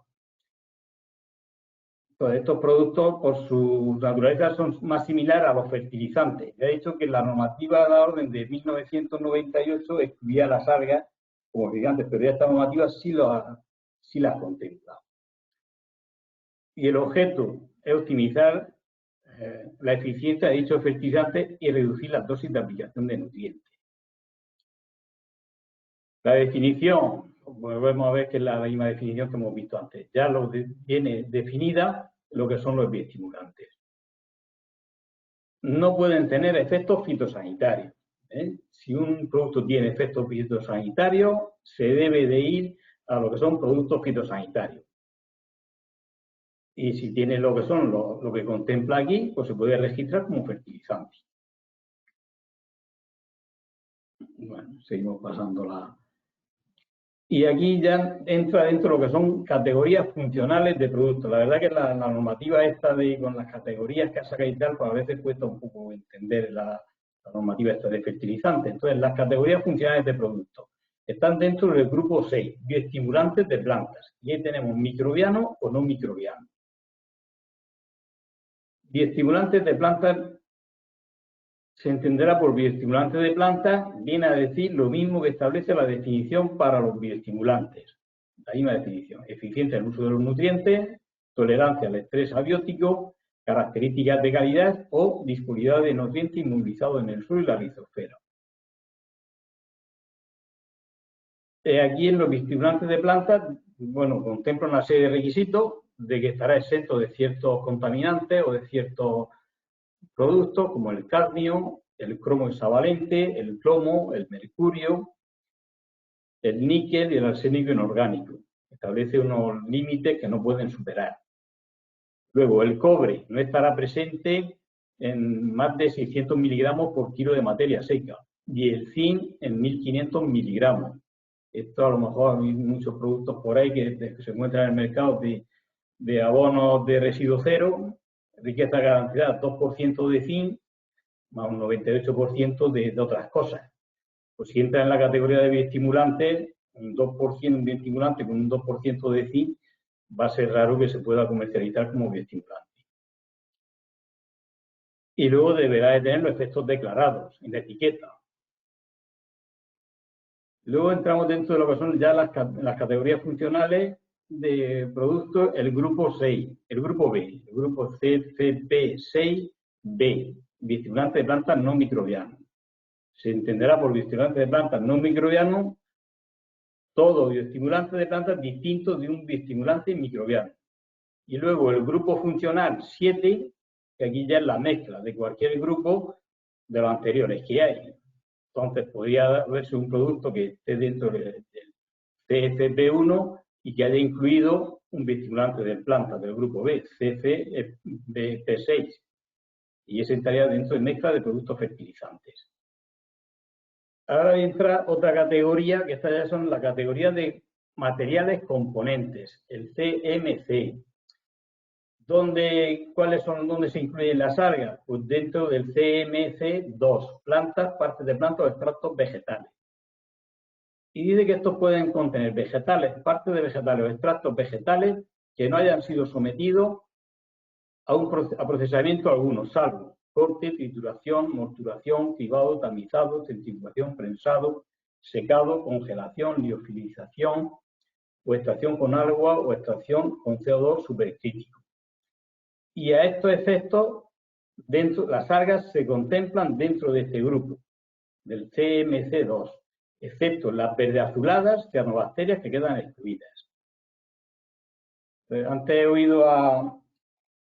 Entonces, estos productos, por su naturaleza, son más similares a los fertilizantes. Ya he dicho que la normativa de la orden de 1998 excluía las algas como fertilizantes, pero ya esta normativa sí las contempla. Y el objeto es optimizar la eficiencia de dichos fertilizantes y reducir las dosis de aplicación de nutrientes. La definición, volvemos a ver que es la misma definición que hemos visto antes. Ya viene definida lo que son los bioestimulantes. No pueden tener efectos fitosanitarios. Si un producto tiene efectos fitosanitarios, se debe de ir a lo que son productos fitosanitarios. Y si tiene lo que son lo que contempla aquí, pues se puede registrar como fertilizante. Bueno, seguimos pasando la... Y aquí ya entra dentro lo que son categorías funcionales de productos. La verdad que la normativa esta con las categorías que ha sacado y tal, pues a veces cuesta un poco entender la normativa esta de fertilizantes. Entonces, las categorías funcionales de productos están dentro del grupo 6, bioestimulantes de plantas. Y ahí tenemos microbianos o no microbianos. Bioestimulantes de plantas se entenderá por bioestimulantes de plantas, viene a decir lo mismo que establece la definición para los bioestimulantes. La misma definición. Eficiencia en el uso de los nutrientes, tolerancia al estrés abiótico, características de calidad o disponibilidad de nutrientes inmovilizados en el suelo y la rizosfera. Aquí en los bioestimulantes de plantas, bueno, contempla una serie de requisitos de que estará exento de ciertos contaminantes o de ciertos productos como el cadmio, el cromo hexavalente, el plomo, el mercurio, el níquel y el arsénico inorgánico. Establece unos límites que no pueden superar. Luego, el cobre no estará presente en más de 600 miligramos por kilo de materia seca y el zinc en 1500 miligramos. Esto a lo mejor hay muchos productos por ahí que se encuentran en el mercado de abonos de residuo cero, riqueza garantizada 2% de zinc, más un 98% de otras cosas. Pues si entra en la categoría de bioestimulantes, un 2%, un bioestimulante con un 2% de zinc, va a ser raro que se pueda comercializar como bioestimulante. Y luego deberá de tener los efectos declarados en la etiqueta. Luego entramos dentro de lo que son ya las categorías funcionales de productos, el grupo 6, el grupo B, el grupo CCP6B, bioestimulante de plantas no microbianos. Se entenderá por bioestimulante de plantas no microbianos todo bioestimulante de plantas distinto de un bioestimulante microbiano. Y luego el grupo funcional 7, que aquí ya es la mezcla de cualquier grupo de los anteriores que hay. Entonces podría verse un producto que esté dentro del CFP1 y que haya incluido un bioestimulante de plantas del grupo B, CFP6. Y ese estaría dentro de mezcla de productos fertilizantes. Ahora entra otra categoría, que estas ya son la categoría de materiales componentes, el CMC. ¿Dónde se incluyen las algas? Pues dentro del CMC2, plantas, partes de plantas o extractos vegetales. Y dice que estos pueden contener vegetales, partes de vegetales o extractos vegetales que no hayan sido sometidos a procesamiento alguno, salvo corte, trituración, morturación, cribado, tamizado, centrifugación, prensado, secado, congelación, liofilización o extracción con agua o extracción con CO2 supercrítico. Y a estos efectos, las algas se contemplan dentro de este grupo, del CMC2, excepto las verdeazuladas, cianobacterias que quedan excluidas. Antes he oído a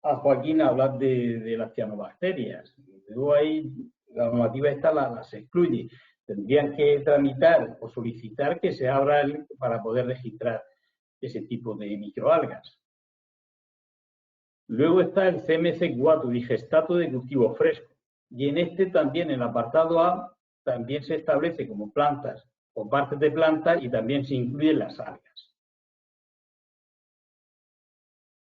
Joaquín hablar de las cianobacterias. Luego ahí la normativa esta las excluye. Tendrían que tramitar o solicitar que se abra para poder registrar ese tipo de microalgas. Luego está el CMC4, digestato de cultivo fresco. Y en este también, en el apartado A, también se establece como plantas o partes de plantas y también se incluyen las algas.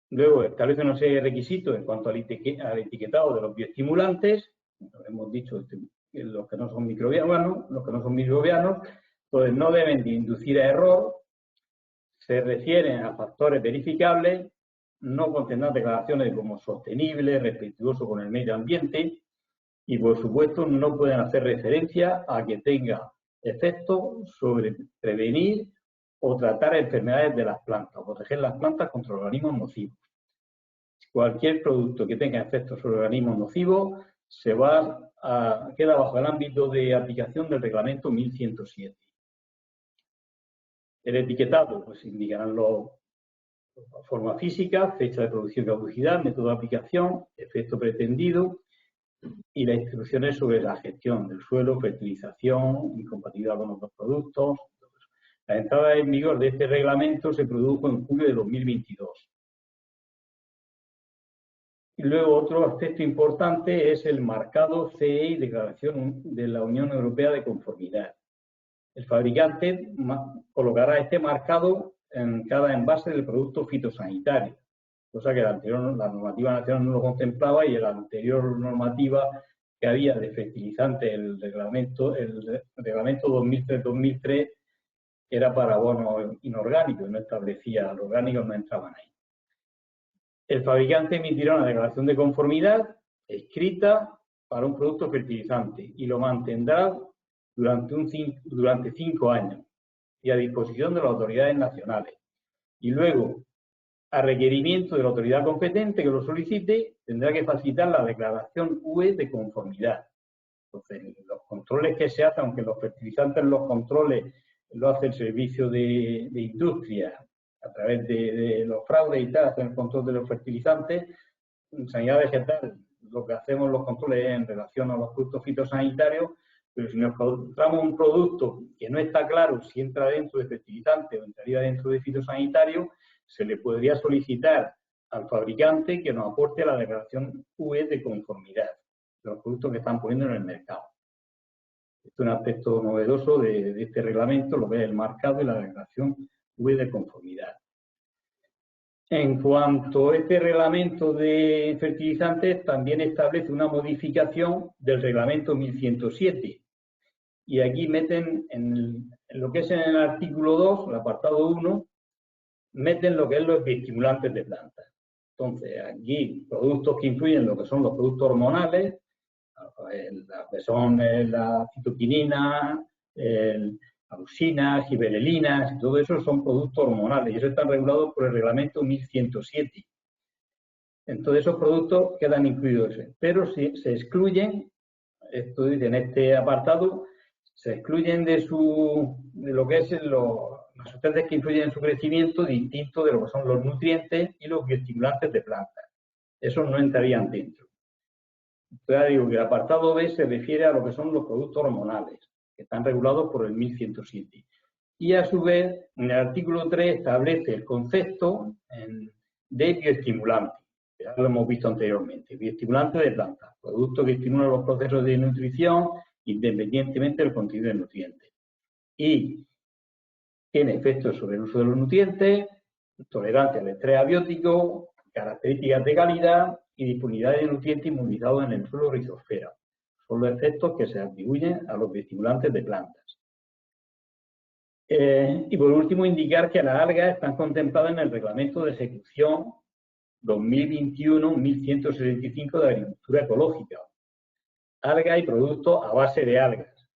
Luego establece una serie de requisitos en cuanto al etiquetado de los bioestimulantes. Como hemos dicho, los que no son microbianos, pues no deben de inducir a error. Se refieren a factores verificables, no contendrán declaraciones como sostenible, respetuoso con el medio ambiente y, por supuesto, no pueden hacer referencia a que tenga efectos sobre prevenir o tratar enfermedades de las plantas, o proteger las plantas contra organismos nocivos. Cualquier producto que tenga efectos sobre organismos nocivos queda bajo el ámbito de aplicación del reglamento 1107. El etiquetado, pues indicarán la forma física, fecha de producción y caducidad, método de aplicación, efecto pretendido y las instrucciones sobre la gestión del suelo, fertilización, incompatibilidad con otros productos. La entrada en vigor de este reglamento se produjo en julio de 2022. Y luego otro aspecto importante es el marcado CE y declaración de la Unión Europea de conformidad. El fabricante colocará este marcado en cada envase del producto fitosanitario, cosa que la normativa nacional no lo contemplaba y la anterior normativa que había de fertilizantes, el reglamento 2003-2003, era para abonos inorgánicos, no establecía, los orgánicos no entraban ahí. El fabricante emitirá una declaración de conformidad escrita para un producto fertilizante y lo mantendrá durante 5 años y a disposición de las autoridades nacionales. Y luego, a requerimiento de la autoridad competente que lo solicite, tendrá que facilitar la declaración UE de conformidad. Entonces, los controles que se hacen, aunque los fertilizantes, los controles lo hace el servicio de industria a través de los fraudes y tal, hacen el control de los fertilizantes, en sanidad vegetal lo que hacemos los controles es en relación a los productos fitosanitarios, pero si nos encontramos un producto que no está claro si entra dentro de fertilizante o entraría dentro de fitosanitario, se le podría solicitar al fabricante que nos aporte la declaración UE de conformidad de los productos que están poniendo en el mercado. Esto es un aspecto novedoso de este reglamento, lo que es el marcado y la declaración UE de conformidad. En cuanto a este reglamento de fertilizantes, también establece una modificación del reglamento 1107. Y aquí meten, en lo que es en el artículo 2, el apartado 1, meten lo que es los bioestimulantes de plantas. Entonces, aquí, productos que influyen en lo que son los productos hormonales, que son la citoquinina, la leucina, gibberelinas, todo eso son productos hormonales y eso están regulados por el reglamento 1107. Entonces, esos productos quedan incluidos, pero si se excluyen, esto dice en este apartado, se excluyen de lo que es las sustancias que influyen en su crecimiento, distinto de lo que son los nutrientes y los bioestimulantes de plantas. Esos no entrarían dentro. Entonces, digo que el apartado B se refiere a lo que son los productos hormonales, que están regulados por el 1107. Y a su vez, en el artículo 3 establece el concepto de bioestimulante, que ya lo hemos visto anteriormente. Bioestimulante de plantas, productos que estimulan los procesos de nutrición independientemente del contenido de nutrientes. Y tiene efectos sobre el uso de los nutrientes, tolerancia al estrés abiótico, características de calidad y disponibilidad de nutrientes inmunizados en el suelo o rizosfera. Son los efectos que se atribuyen a los bioestimulantes de plantas. Y por último, indicar que las algas están contempladas en el Reglamento de Ejecución 2021-1175 de Agricultura Ecológica. Algas y productos a base de algas.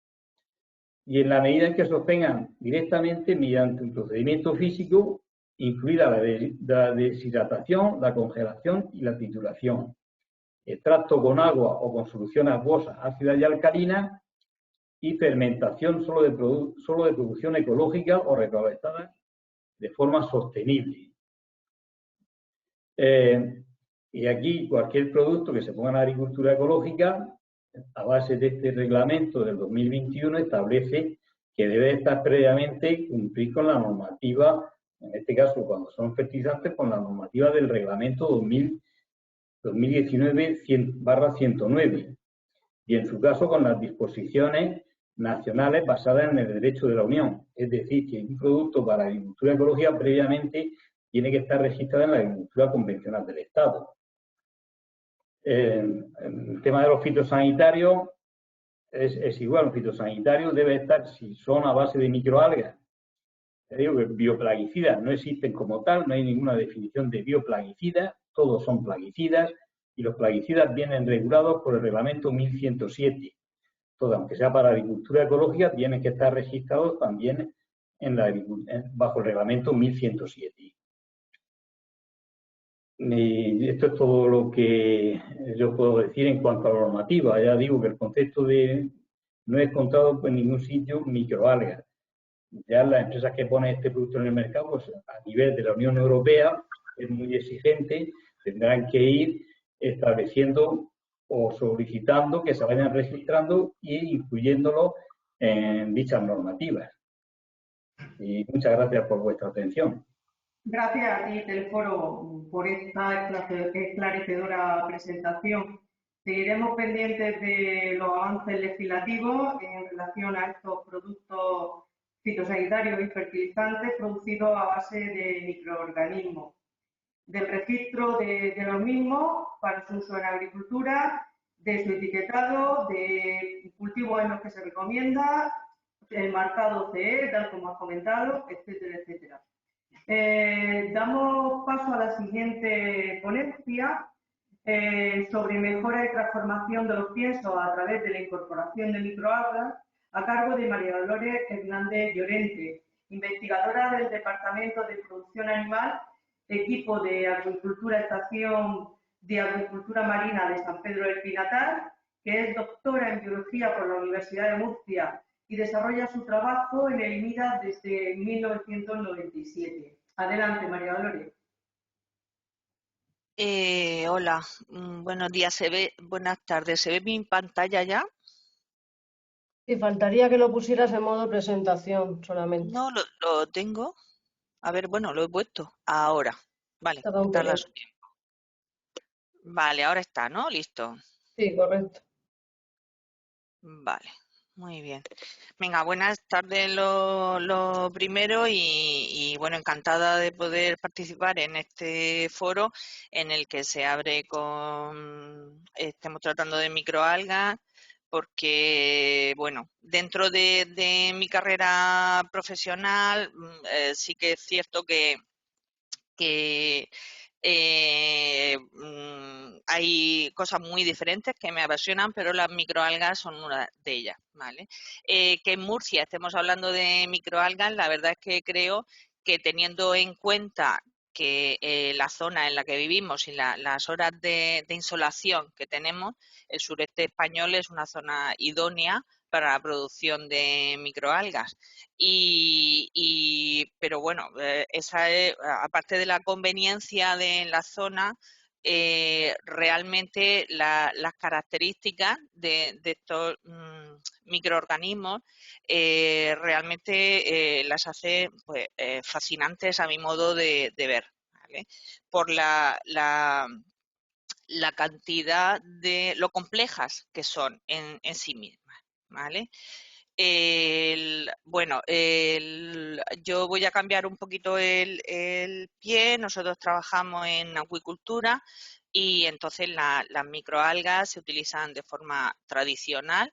Y en la medida en que se obtengan directamente mediante un procedimiento físico, incluida la deshidratación, la congelación y la trituración. Extracto con agua o con solución acuosa, ácida y alcalina, y fermentación solo de producción ecológica o recolectada de forma sostenible. Y aquí cualquier producto que se ponga en agricultura ecológica, a base de este reglamento del 2021, establece que debe estar previamente cumplir con la normativa, en este caso cuando son fertilizantes, con la normativa del reglamento 2019/109 y en su caso con las disposiciones nacionales basadas en el derecho de la Unión. Es decir, que un producto para agricultura ecológica previamente tiene que estar registrado en la agricultura convencional del Estado. El tema de los fitosanitarios es igual. Un fitosanitario debe estar, si son a base de microalgas, te digo que bioplaguicidas no existen como tal, no hay ninguna definición de bioplaguicidas, todos son plaguicidas y los plaguicidas vienen regulados por el reglamento 1107. Todo, aunque sea para agricultura ecológica, tienen que estar registrados también bajo el reglamento 1107. Y esto es todo lo que yo puedo decir en cuanto a la normativa. Ya digo que el concepto de no he encontrado en ningún sitio microalgas. Ya las empresas que ponen este producto en el mercado, pues a nivel de la Unión Europea, es muy exigente, tendrán que ir estableciendo o solicitando que se vayan registrando e incluyéndolo en dichas normativas. Y muchas gracias por vuestra atención. Gracias a ti, Telforo, por esta esclarecedora presentación. Seguiremos pendientes de los avances legislativos en relación a estos productos fitosanitarios y fertilizantes producidos a base de microorganismos, del registro de los mismos para su uso en la agricultura, de su etiquetado, de cultivos en los que se recomienda, el marcado CE, tal como has comentado, etcétera, etcétera. Damos paso a la siguiente ponencia sobre mejora y transformación de los piensos a través de la incorporación de microalgas, a cargo de María Dolores Hernández Llorente, investigadora del Departamento de Producción Animal, equipo de Acuicultura, Estación de Acuicultura Marina de San Pedro del Pinatar, que es doctora en Biología por la Universidad de Murcia y desarrolla su trabajo en el INIDA desde 1997. Adelante, María Dolores. Hola, buenos días, buenas tardes. ¿Se ve mi pantalla ya? Sí, faltaría que lo pusieras en modo presentación solamente. No, lo tengo. A ver, bueno, lo he puesto. Ahora. Vale, Tarda un tarda pelín. su tiempo. Vale, ahora está, ¿no? Listo. Sí, correcto. Vale, muy bien. Venga, buenas tardes lo primero y bueno, encantada de poder participar en este foro en el que se abre estamos tratando de microalgas porque, bueno, dentro de mi carrera profesional sí que es cierto que hay cosas muy diferentes que me apasionan, pero las microalgas son una de ellas, ¿vale? Que en Murcia estemos hablando de microalgas, la verdad es que creo que teniendo en cuenta que la zona en la que vivimos y las horas de insolación que tenemos, el sureste español es una zona idónea para la producción de microalgas. Pero bueno, esa es, aparte de la conveniencia de la zona, realmente las características de estos microorganismos realmente las hace pues, fascinantes a mi modo de ver, ¿vale? Por la cantidad de lo complejas que son en sí mismas, ¿vale? Bueno, yo voy a cambiar un poquito el pie. Nosotros trabajamos en acuicultura y entonces las microalgas se utilizan de forma tradicional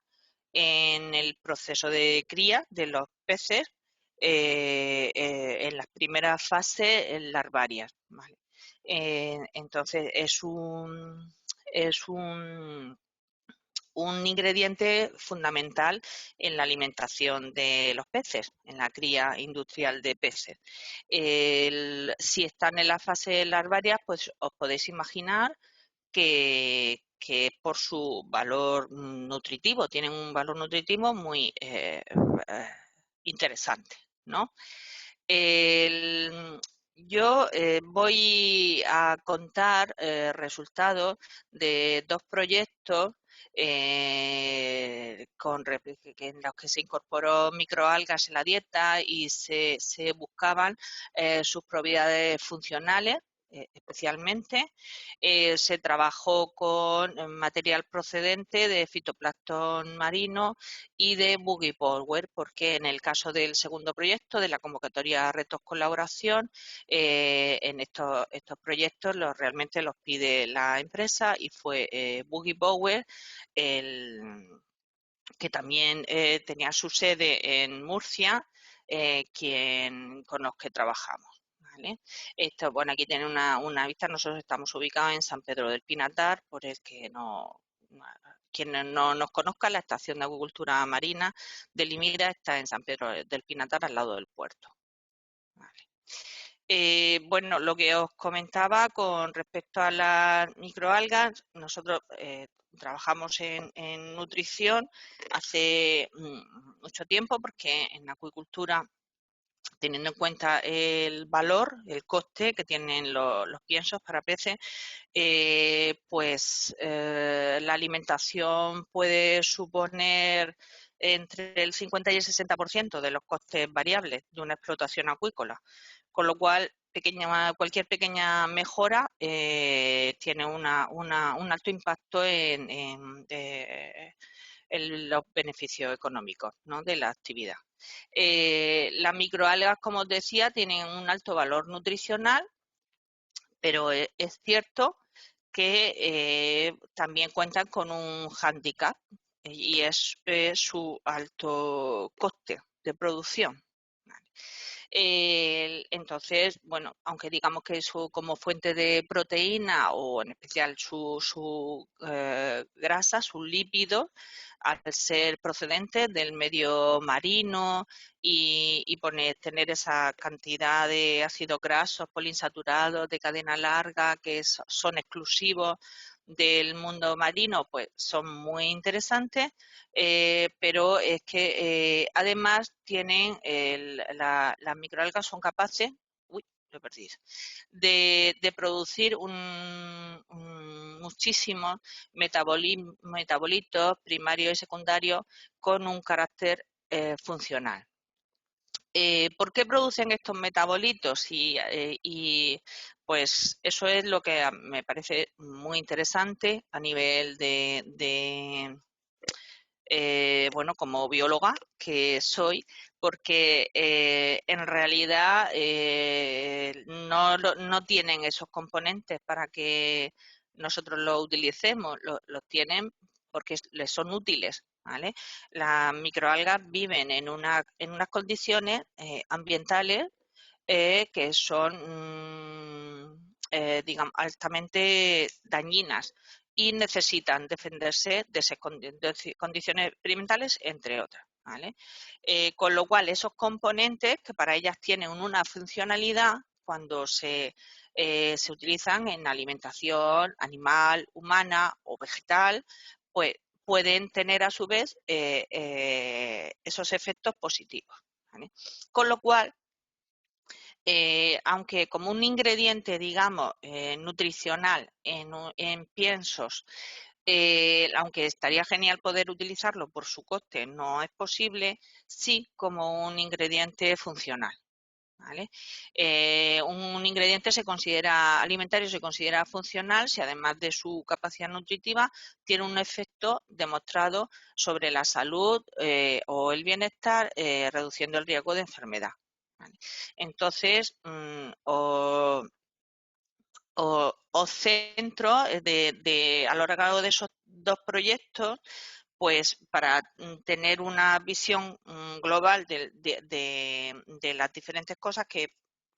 en el proceso de cría de los peces en las primeras fases larvarias, ¿vale? Entonces es un ingrediente fundamental en la alimentación de los peces, en la cría industrial de peces. Si están en la fase larvaria, pues os podéis imaginar que por su valor nutritivo, tienen un valor nutritivo muy interesante, ¿no? Yo voy a contar resultados de dos proyectos en los que se incorporó microalgas en la dieta y se buscaban sus propiedades funcionales. Especialmente se trabajó con material procedente de fitoplancton marino y de Boogie Power, porque en el caso del segundo proyecto de la convocatoria Retos Colaboración, en estos proyectos realmente los pide la empresa y fue Boogie Power que también tenía su sede en Murcia, con los que trabajamos. ¿Vale? Esto, bueno, aquí tiene una vista. Nosotros estamos ubicados en San Pedro del Pinatar, por el que quienes no nos conozcan, la estación de acuicultura marina de Limira está en San Pedro del Pinatar, al lado del puerto. Vale. Bueno, lo que os comentaba con respecto a las microalgas, nosotros trabajamos en nutrición hace mucho tiempo porque en acuicultura teniendo en cuenta el valor, el coste que tienen los piensos para peces, pues la alimentación puede suponer entre el 50 y el 60% de los costes variables de una explotación acuícola, con lo cual cualquier pequeña mejora tiene un alto impacto en los beneficios económicos, ¿no?, de la actividad. Las microalgas, como os decía, tienen un alto valor nutricional, pero es cierto que también cuentan con un hándicap y es su alto coste de producción. Entonces, bueno, aunque digamos que como fuente de proteína o en especial su grasa, sus lípidos, al ser procedentes del medio marino y tener esa cantidad de ácidos grasos poliinsaturados de cadena larga que son exclusivos del mundo marino, pues son muy interesantes, pero es que además tienen las microalgas son capaces, lo he perdido, de producir muchísimos metabolitos primarios y secundarios con un carácter funcional. ¿Por qué producen estos metabolitos? Y pues eso es lo que me parece muy interesante a nivel bueno, como bióloga que soy, porque en realidad no tienen esos componentes para que nosotros los utilicemos, los tienen porque les son útiles, ¿vale? Las microalgas viven en unas condiciones ambientales que son, digamos, altamente dañinas y necesitan defenderse de esas condiciones experimentales, entre otras, ¿vale? Con lo cual, esos componentes que para ellas tienen una funcionalidad, cuando se utilizan en alimentación animal, humana o vegetal, pues pueden tener a su vez esos efectos positivos, ¿vale? Con lo cual, aunque como un ingrediente, digamos, nutricional en piensos, aunque estaría genial poder utilizarlo por su coste, no es posible, sí como un ingrediente funcional, ¿vale? Un ingrediente alimentario se considera funcional si además de su capacidad nutritiva tiene un efecto demostrado sobre la salud o el bienestar, reduciendo el riesgo de enfermedad, ¿vale? Entonces, os centro a lo largo de esos dos proyectos, pues para tener una visión global de las diferentes cosas que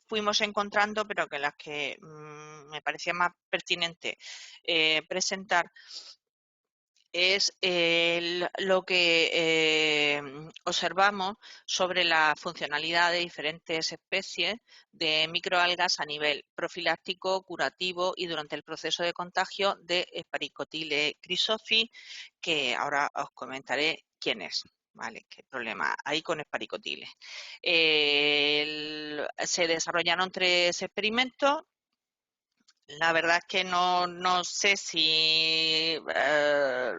fuimos encontrando, pero que las que me parecía más pertinente presentar es lo que observamos sobre la funcionalidad de diferentes especies de microalgas a nivel profiláctico, curativo y durante el proceso de contagio de Sphaerochytle chrysophyll, que ahora os comentaré quién es. ¿Vale? ¿Qué problema hay con Sphaerochytle? Se desarrollaron 3 experimentos. La verdad es que no sé si,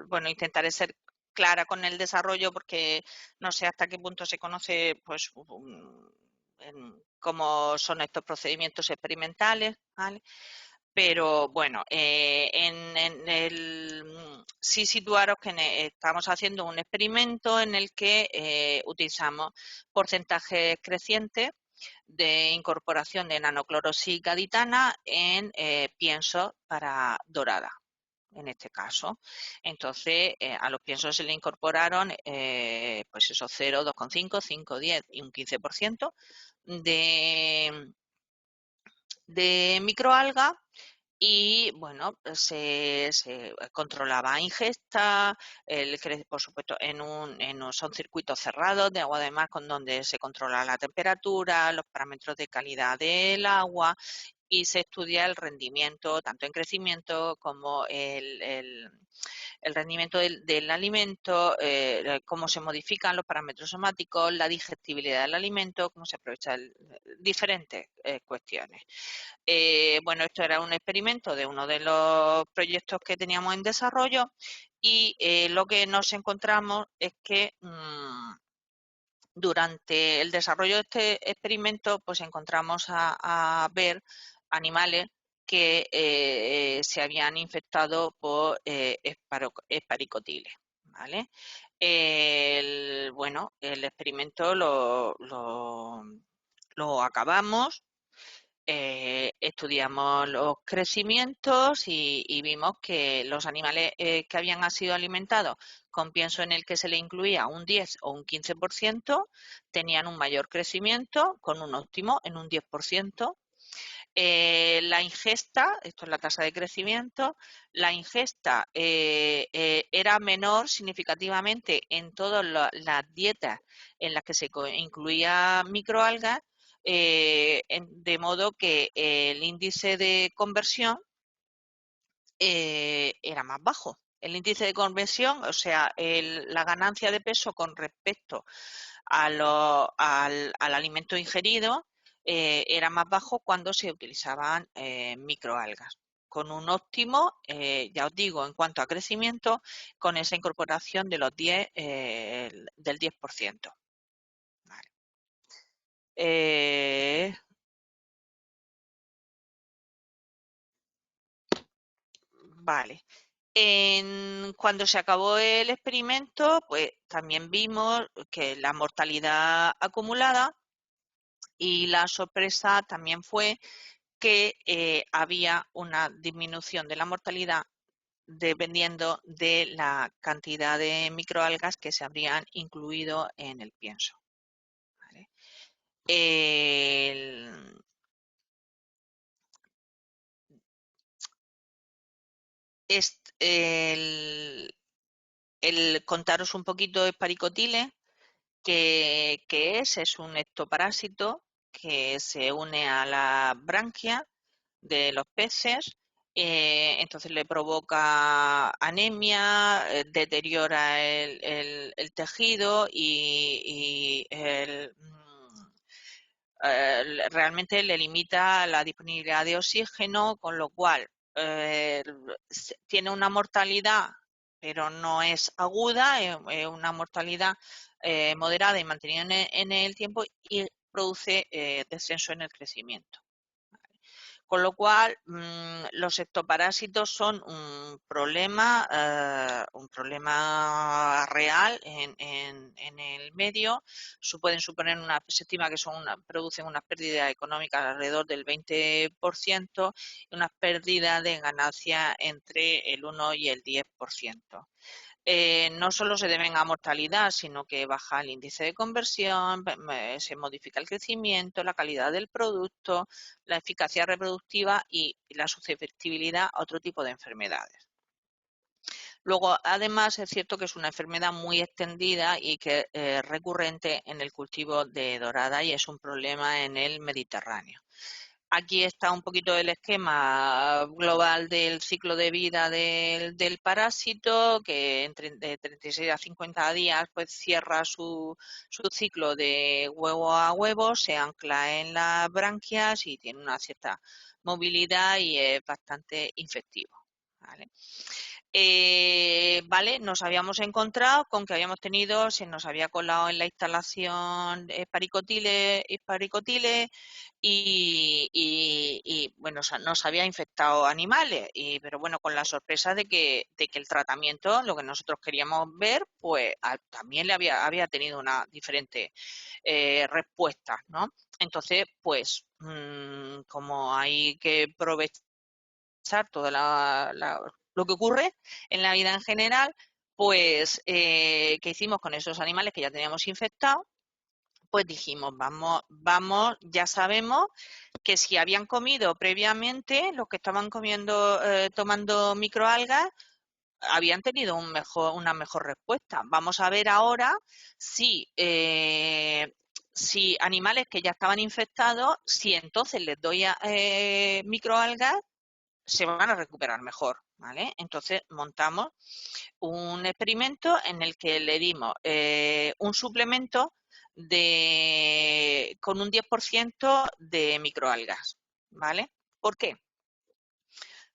bueno, intentaré ser clara con el desarrollo porque no sé hasta qué punto se conoce, pues, cómo son estos procedimientos experimentales, ¿vale? Pero bueno, sí situaros que estamos haciendo un experimento en el que utilizamos porcentajes crecientes de incorporación de nanoclorosigaditana en piensos para dorada, en este caso. Entonces, a los piensos se le incorporaron pues esos 0, 2,5, 5, 10 y un 15% de microalga. Y bueno, se controlaba ingesta, por supuesto, son circuitos cerrados de agua de mar con donde se controla la temperatura, los parámetros de calidad del agua y se estudia el rendimiento tanto en crecimiento como el rendimiento del alimento, cómo se modifican los parámetros somáticos, la digestibilidad del alimento, cómo se aprovecha diferentes cuestiones. Bueno, esto era un experimento de uno de los proyectos que teníamos en desarrollo y lo que nos encontramos es que durante el desarrollo de este experimento, pues encontramos a ver animales que se habían infectado por esparicotiles, ¿vale? Bueno, el experimento lo acabamos. Estudiamos los crecimientos y vimos que los animales que habían sido alimentados con pienso en el que se le incluía un 10 o un 15% tenían un mayor crecimiento con un óptimo en un 10%. La ingesta, esto es la tasa de crecimiento, la ingesta era menor significativamente en todas las dietas en las que se incluía microalgas, de modo que el índice de conversión era más bajo. El índice de conversión, o sea, la ganancia de peso con respecto al alimento ingerido, era más bajo cuando se utilizaban microalgas, con un óptimo, ya os digo, en cuanto a crecimiento, con esa incorporación de los del 10%. Vale. Vale. Cuando se acabó el experimento, pues también vimos que la mortalidad acumulada y la sorpresa también fue que había una disminución de la mortalidad dependiendo de la cantidad de microalgas que se habrían incluido en el pienso. ¿Vale? El contaros un poquito de esparicotiles, que es un ectoparásito que se une a la branquia de los peces, entonces le provoca anemia, deteriora el tejido y realmente le limita la disponibilidad de oxígeno, con lo cual tiene una mortalidad, pero no es aguda, es una mortalidad moderada y mantenida en el tiempo y produce descenso en el crecimiento. Con lo cual, los ectoparásitos son un problema real en el medio. Pueden suponer se estima que producen unas pérdidas económicas alrededor del 20% y unas pérdidas de ganancia entre el 1 y el 10%. No solo se deben a mortalidad, sino que baja el índice de conversión, se modifica el crecimiento, la calidad del producto, la eficacia reproductiva y la susceptibilidad a otro tipo de enfermedades. Luego, además, es cierto que es una enfermedad muy extendida y que es recurrente en el cultivo de dorada y es un problema en el Mediterráneo. Aquí está un poquito el esquema global del ciclo de vida del parásito, que de 36 a 50 días pues cierra su ciclo de huevo a huevo, se ancla en las branquias y tiene una cierta movilidad y es bastante infectivo. ¿Vale? Vale, nos habíamos encontrado con que se nos había colado en la instalación esparicotiles y bueno, nos había infectado animales, pero bueno, con la sorpresa de que el tratamiento, lo que nosotros queríamos ver, pues también había tenido una diferente respuesta, ¿no? Entonces, pues, como hay que aprovechar todo lo que ocurre en la vida en general, pues, ¿qué hicimos con esos animales que ya teníamos infectados? Pues dijimos, vamos, ya sabemos que si habían comido previamente, los que estaban tomando microalgas, habían tenido una mejor respuesta. Vamos a ver ahora si animales que ya estaban infectados, si entonces les doy microalgas, se van a recuperar mejor, ¿vale? Entonces montamos un experimento en el que le dimos un suplemento con un 10% de microalgas, ¿vale? ¿Por qué?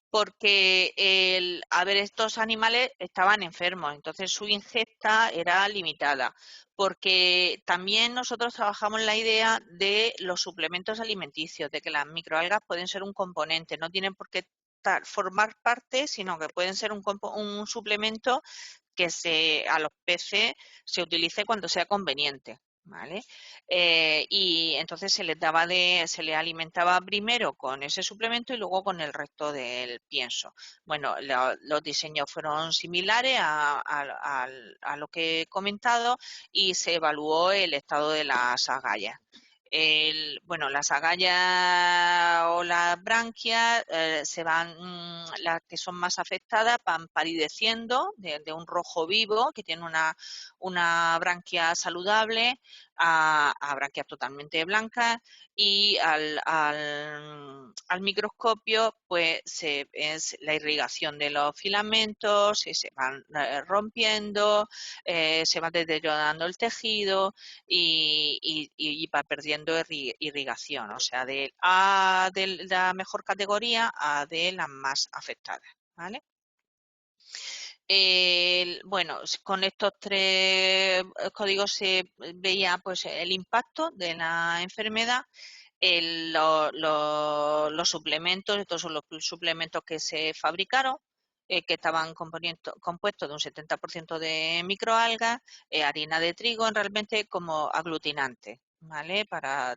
Porque estos animales estaban enfermos, entonces su ingesta era limitada. Porque también nosotros trabajamos la idea de los suplementos alimenticios, de que las microalgas pueden ser un componente, no tienen por qué formar parte, sino que pueden ser un suplemento que a los peces se utilice cuando sea conveniente. ¿Vale? Y entonces se les alimentaba primero con ese suplemento y luego con el resto del pienso. Bueno, los diseños fueron similares a lo que he comentado y se evaluó el estado de las agallas. Bueno, las agallas o las branquias las que son más afectadas van palideciendo de un rojo vivo, que tiene una branquia saludable, a branquias totalmente blancas, y al microscopio pues es la irrigación de los filamentos, se van rompiendo, se va deteriorando el tejido y va perdiendo irrigación, o sea, de la mejor categoría a de las más afectadas, ¿vale? Bueno, con estos tres códigos se veía pues el impacto de la enfermedad. Los suplementos, estos son los suplementos que se fabricaron, que estaban compuestos de un 70% de microalgas, harina de trigo, realmente como aglutinante, ¿vale? Para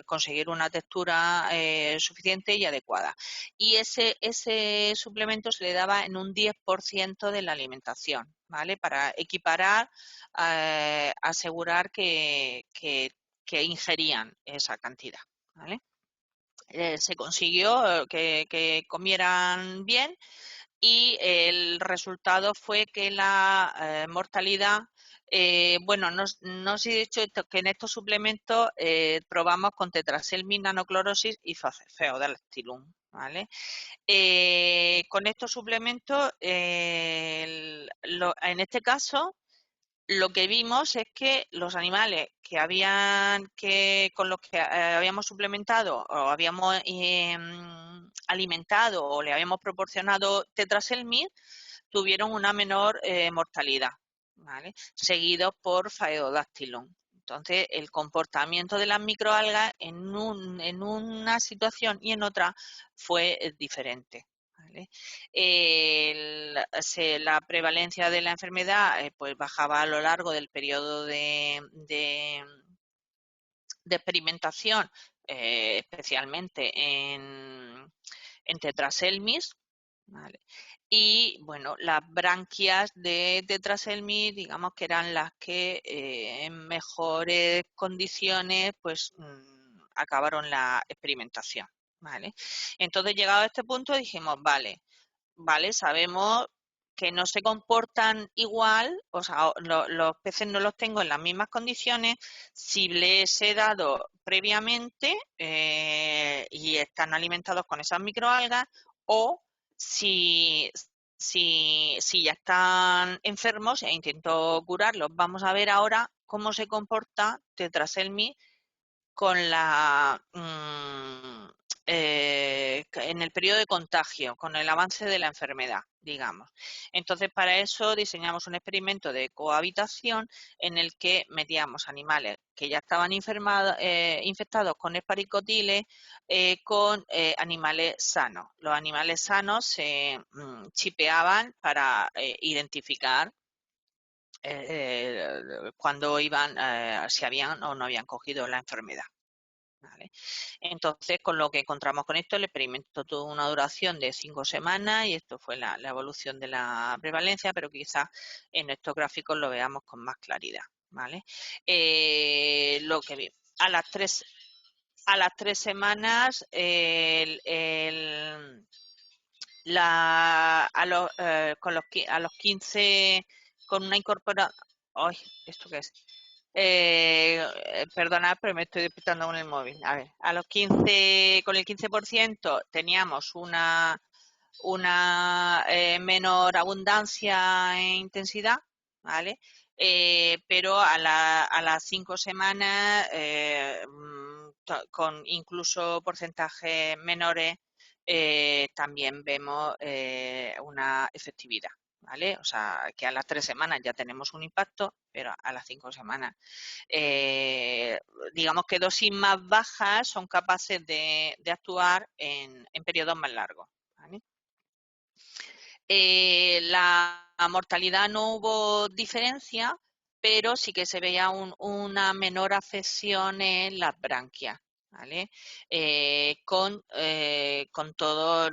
conseguir una textura suficiente y adecuada. Y ese suplemento se le daba en un 10% de la alimentación, ¿vale? Para equiparar, asegurar que ingerían esa cantidad, ¿vale? Se consiguió que comieran bien y el resultado fue que la mortalidad, bueno, no os he dicho esto, que en estos suplementos probamos con tetraselmin, nanoclorosis y feodalactilum, ¿vale? Con estos suplementos, en este caso, lo que vimos es que los animales con los que habíamos suplementado o habíamos alimentado o le habíamos proporcionado tetraselmid tuvieron una menor mortalidad, ¿vale? Seguidos por Phaeodactylum. Entonces, el comportamiento de las microalgas en una situación y en otra fue diferente. ¿Vale? La prevalencia de la enfermedad pues bajaba a lo largo del periodo de experimentación, especialmente en tetraselmis, ¿vale? Y bueno, las branquias de tetraselmis, digamos que eran las que en mejores condiciones pues acabaron la experimentación, ¿vale? Entonces, llegado a este punto, dijimos, vale, sabemos que no se comportan igual, o sea, los peces no los tengo en las mismas condiciones si les he dado previamente y están alimentados con esas microalgas, o si ya están enfermos e intento curarlos. Vamos a ver ahora cómo se comporta tetraselmi con en el periodo de contagio, con el avance de la enfermedad, digamos. Entonces, para eso diseñamos un experimento de cohabitación en el que metíamos animales que ya estaban infectados con esparicotiles con animales sanos. Los animales sanos se chipeaban para identificar cuando iban, si habían o no habían cogido la enfermedad. ¿Vale? Entonces, con lo que encontramos con esto, el experimento tuvo una duración de 5 semanas y esto fue la evolución de la prevalencia, pero quizás en estos gráficos lo veamos con más claridad. ¿Vale? Lo que a las 3 semanas a los 15 con una incorporación. ¡Ay! ¿Esto qué es? Perdonad, pero me estoy despistando con el móvil. A ver, con el 15% teníamos una una menor abundancia e intensidad, ¿vale? Pero a las 5 semanas, con incluso porcentajes menores, también vemos una efectividad, ¿vale? O sea, que a las 3 semanas ya tenemos un impacto, pero a las 5 semanas, digamos que dosis más bajas son capaces de actuar en periodos más largos, ¿vale? La mortalidad no hubo diferencia, pero sí que se veía una menor afección en las branquias, ¿vale? Con todos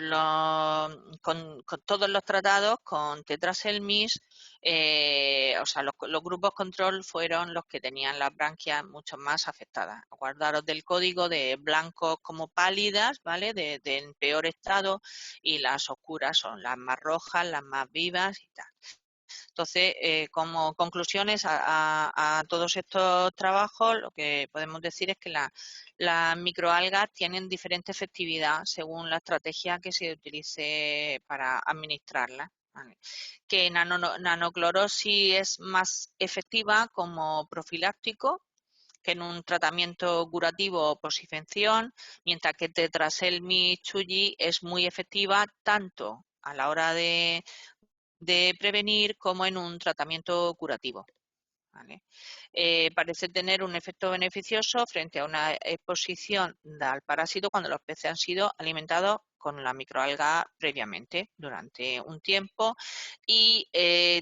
los tratados, con tetraselmis, o sea, los grupos control fueron los que tenían las branquias mucho más afectadas. Acordaros del código de blancos como pálidas, ¿vale? De en peor estado, y las oscuras son las más rojas, las más vivas y tal. Entonces, como conclusiones a todos estos trabajos, lo que podemos decir es que las microalgas tienen diferente efectividad según la estrategia que se utilice para administrarlas, ¿vale? Que nanoclorosis es más efectiva como profiláctico que en un tratamiento curativo o posinfección, mientras que tetraselmi chuyi es muy efectiva tanto a la hora de prevenir como en un tratamiento curativo, ¿vale? Parece tener un efecto beneficioso frente a una exposición al parásito cuando los peces han sido alimentados con la microalga previamente durante un tiempo, y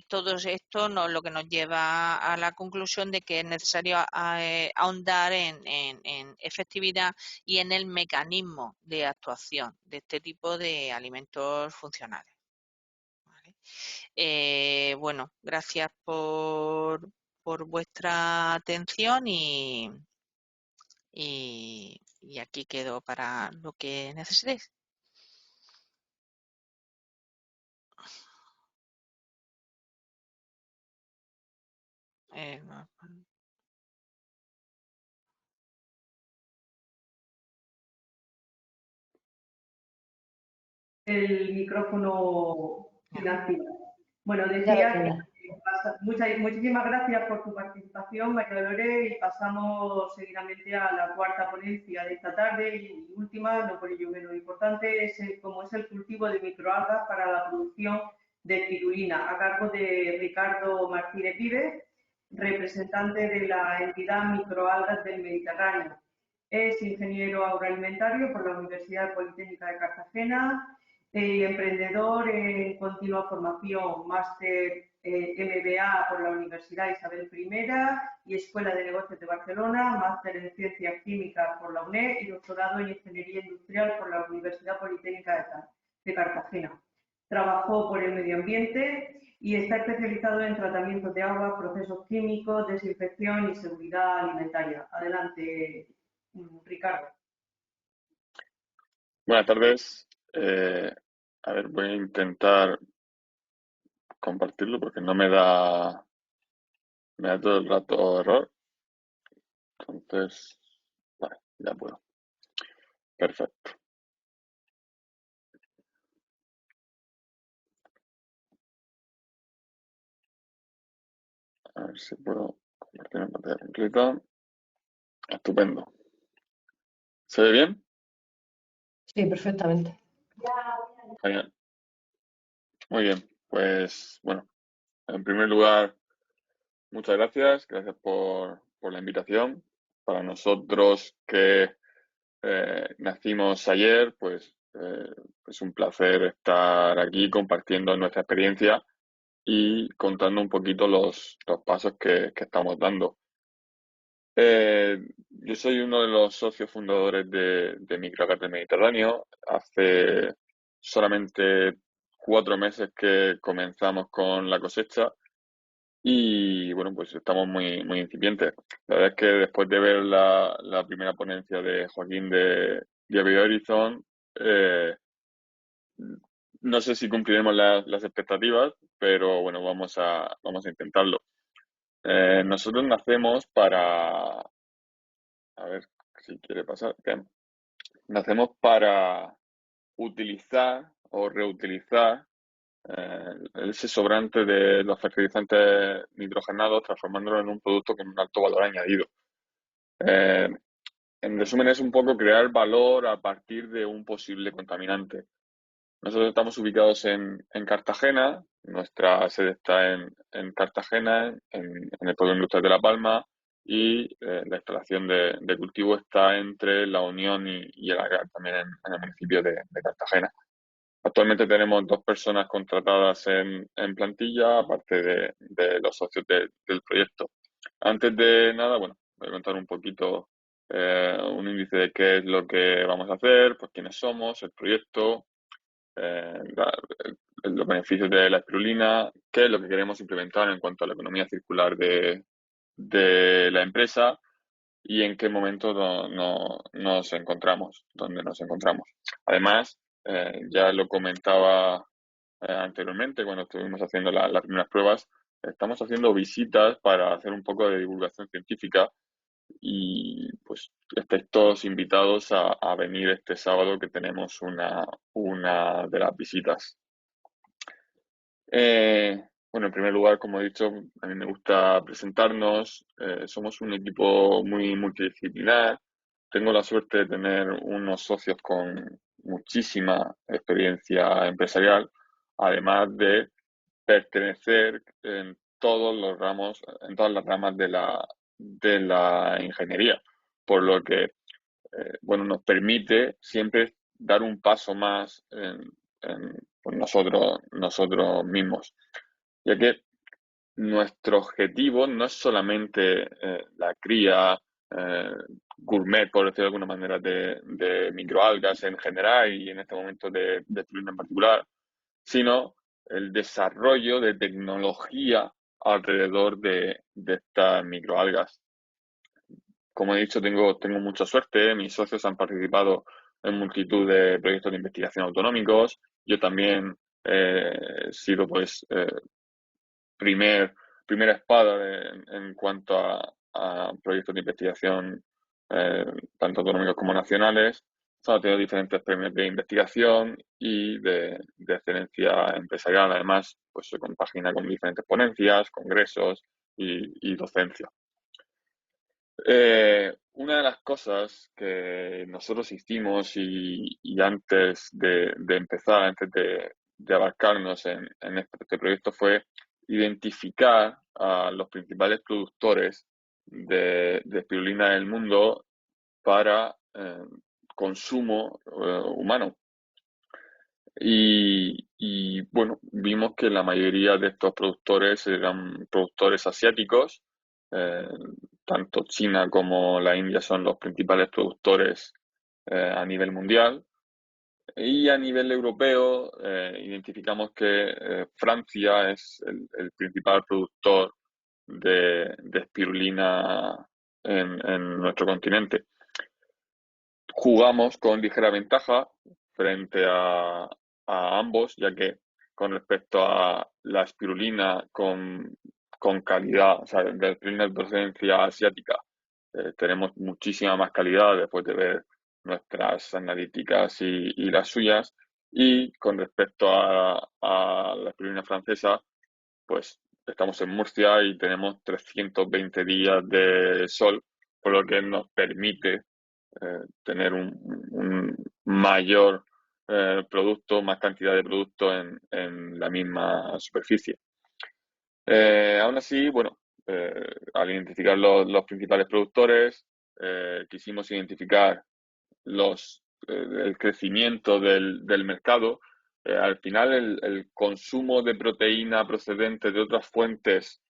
todo esto lo que nos lleva a la conclusión de que es necesario ahondar en efectividad y en el mecanismo de actuación de este tipo de alimentos funcionales, ¿vale? Bueno, gracias por vuestra atención y aquí quedo para lo que necesitéis. No. El micrófono sin activar. Bueno, Ya lo decía que tiene. muchísimas gracias por tu participación, María Dolores, y pasamos seguidamente a la cuarta ponencia de esta tarde y última, no por ello menos importante, como es el cultivo de microalgas para la producción de espirulina, a cargo de Ricardo Martínez Vives, representante de la entidad Microalgas del Mediterráneo. Es ingeniero agroalimentario por la Universidad Politécnica de Cartagena, emprendedor en continua formación, máster MBA por la Universidad Isabel I y Escuela de Negocios de Barcelona, máster en Ciencias Químicas por la UNED y doctorado en Ingeniería Industrial por la Universidad Politécnica de Cartagena. Trabajó por el medio ambiente y está especializado en tratamientos de agua, procesos químicos, desinfección y seguridad alimentaria. Adelante, Ricardo. Buenas tardes. A ver, voy a intentar compartirlo porque no me da todo el rato error. Entonces, vale, ya puedo. Perfecto. A ver si puedo compartir en pantalla completa. Estupendo. ¿Se ve bien? Sí, perfectamente. Genial. Muy bien. Pues bueno, en primer lugar, muchas gracias. Gracias por la invitación. Para nosotros que nacimos ayer, pues es un placer estar aquí compartiendo nuestra experiencia y contando un poquito los pasos que estamos dando. Yo soy uno de los socios fundadores de Microalgas del Mediterráneo. Hace solamente 4 meses que comenzamos con la cosecha y bueno, pues estamos muy, muy incipientes. La verdad es que después de ver la primera ponencia de Joaquín de BioHorizon, no sé si cumpliremos las expectativas, pero bueno, vamos a intentarlo. Nosotros nacemos para... A ver si quiere pasar. Bien. Nacemos para utilizar o reutilizar ese sobrante de los fertilizantes nitrogenados, transformándolo en un producto con un alto valor añadido. En resumen, es un poco crear valor a partir de un posible contaminante. Nosotros estamos ubicados en Cartagena, nuestra sede está en Cartagena, en el Polígono Industrial de La Palma, y la instalación de cultivo está entre La Unión y el Agar, también en el municipio de Cartagena. Actualmente tenemos 2 personas contratadas en plantilla, aparte de los socios del proyecto. Antes de nada, bueno, voy a contar un poquito un índice de qué es lo que vamos a hacer, pues quiénes somos, el proyecto, los beneficios de la espirulina, qué es lo que queremos implementar en cuanto a la economía circular de la empresa y en qué momento nos encontramos, dónde nos encontramos. Además, ya lo comentaba anteriormente cuando estuvimos haciendo las primeras pruebas, estamos haciendo visitas para hacer un poco de divulgación científica y pues estáis todos invitados a venir este sábado que tenemos una de las visitas. Bueno, en primer lugar, como he dicho, a mí me gusta presentarnos. Somos un equipo muy multidisciplinar. Tengo la suerte de tener unos socios con muchísima experiencia empresarial, además de pertenecer en todos los ramos, en todas las ramas de la ingeniería, por lo que bueno, nos permite siempre dar un paso más en pues nosotros mismos, ya que nuestro objetivo no es solamente la cría gourmet, por decirlo de alguna manera, de microalgas en general y en este momento de espirulina en particular, sino el desarrollo de tecnología alrededor de estas microalgas. Como he dicho, tengo mucha suerte. Mis socios han participado en multitud de proyectos de investigación autonómicos. Yo también he sido, pues, primera espada en cuanto a proyectos de investigación, tanto autonómicos como nacionales. He tenido diferentes premios de investigación y de excelencia empresarial. Además, pues se compagina con diferentes ponencias, congresos y docencia. Una de las cosas que nosotros hicimos y antes de empezar, antes de abarcarnos en este proyecto, fue identificar a los principales productores de espirulina del mundo para consumo humano. Y bueno, vimos que la mayoría de estos productores eran productores asiáticos. Tanto China como la India son los principales productores a nivel mundial. Y a nivel europeo identificamos que Francia es el principal productor de espirulina en nuestro continente. Jugamos con ligera ventaja frente a ambos, ya que con respecto a la espirulina con calidad, o sea, de la espirulina de procedencia asiática, tenemos muchísima más calidad después de ver nuestras analíticas y las suyas. Y con respecto a la espirulina francesa, pues estamos en Murcia y tenemos 320 días de sol, por lo que nos permite tener un mayor producto, más cantidad de producto en la misma superficie. Aún así, bueno, al identificar los principales productores, quisimos identificar el crecimiento del mercado. Al final, el consumo de proteína procedente de otras fuentes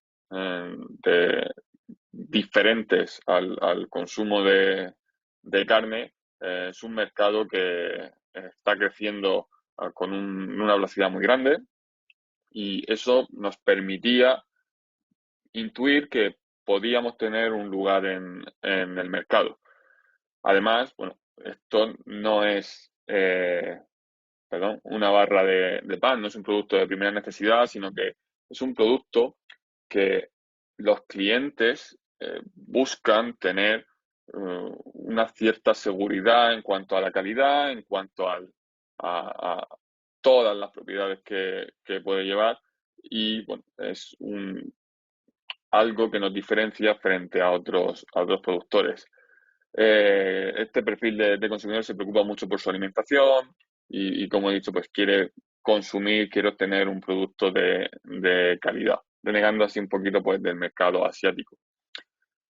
diferentes al consumo de carne es un mercado que está creciendo con una velocidad muy grande, y eso nos permitía intuir que podíamos tener un lugar en el mercado. Además, bueno, esto no es una barra de pan, no es un producto de primera necesidad, sino que es un producto que los clientes buscan tener una cierta seguridad en cuanto a la calidad, en cuanto a todas las propiedades que puede llevar y bueno, es algo que nos diferencia frente a otros productores. Este perfil de consumidor se preocupa mucho por su alimentación y como he dicho, pues quiere consumir, quiere obtener un producto de calidad, renegando así un poquito pues del mercado asiático.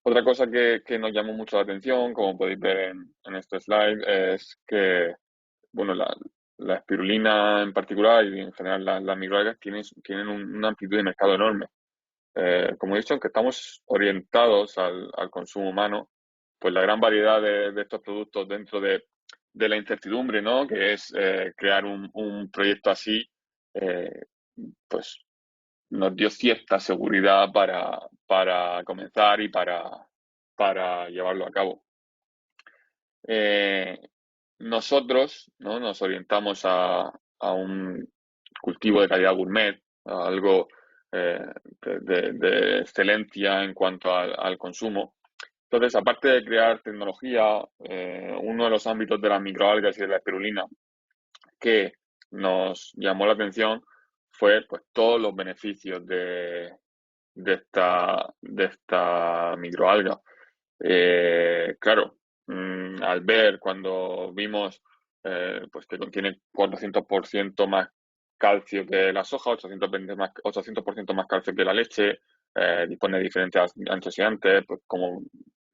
Otra cosa que nos llamó mucho la atención, como podéis ver en este slide, es que bueno, la espirulina en particular y en general las microalgas tienen una amplitud de mercado enorme. Como he dicho, aunque estamos orientados al consumo humano, pues la gran variedad de estos productos dentro de la incertidumbre, ¿no? Que es crear un proyecto así, pues nos dio cierta seguridad para comenzar y para llevarlo a cabo. Nosotros, ¿no? Nos orientamos a un cultivo de calidad gourmet, a algo de excelencia en cuanto al consumo. Entonces, aparte de crear tecnología, uno de los ámbitos de las microalgas y de la espirulina que nos llamó la atención fue pues todos los beneficios de esta microalga. Claro, al ver cuando vimos pues que contiene 400% más calcio que la soja, 800% más calcio que la leche, dispone de diferentes antioxidantes, pues como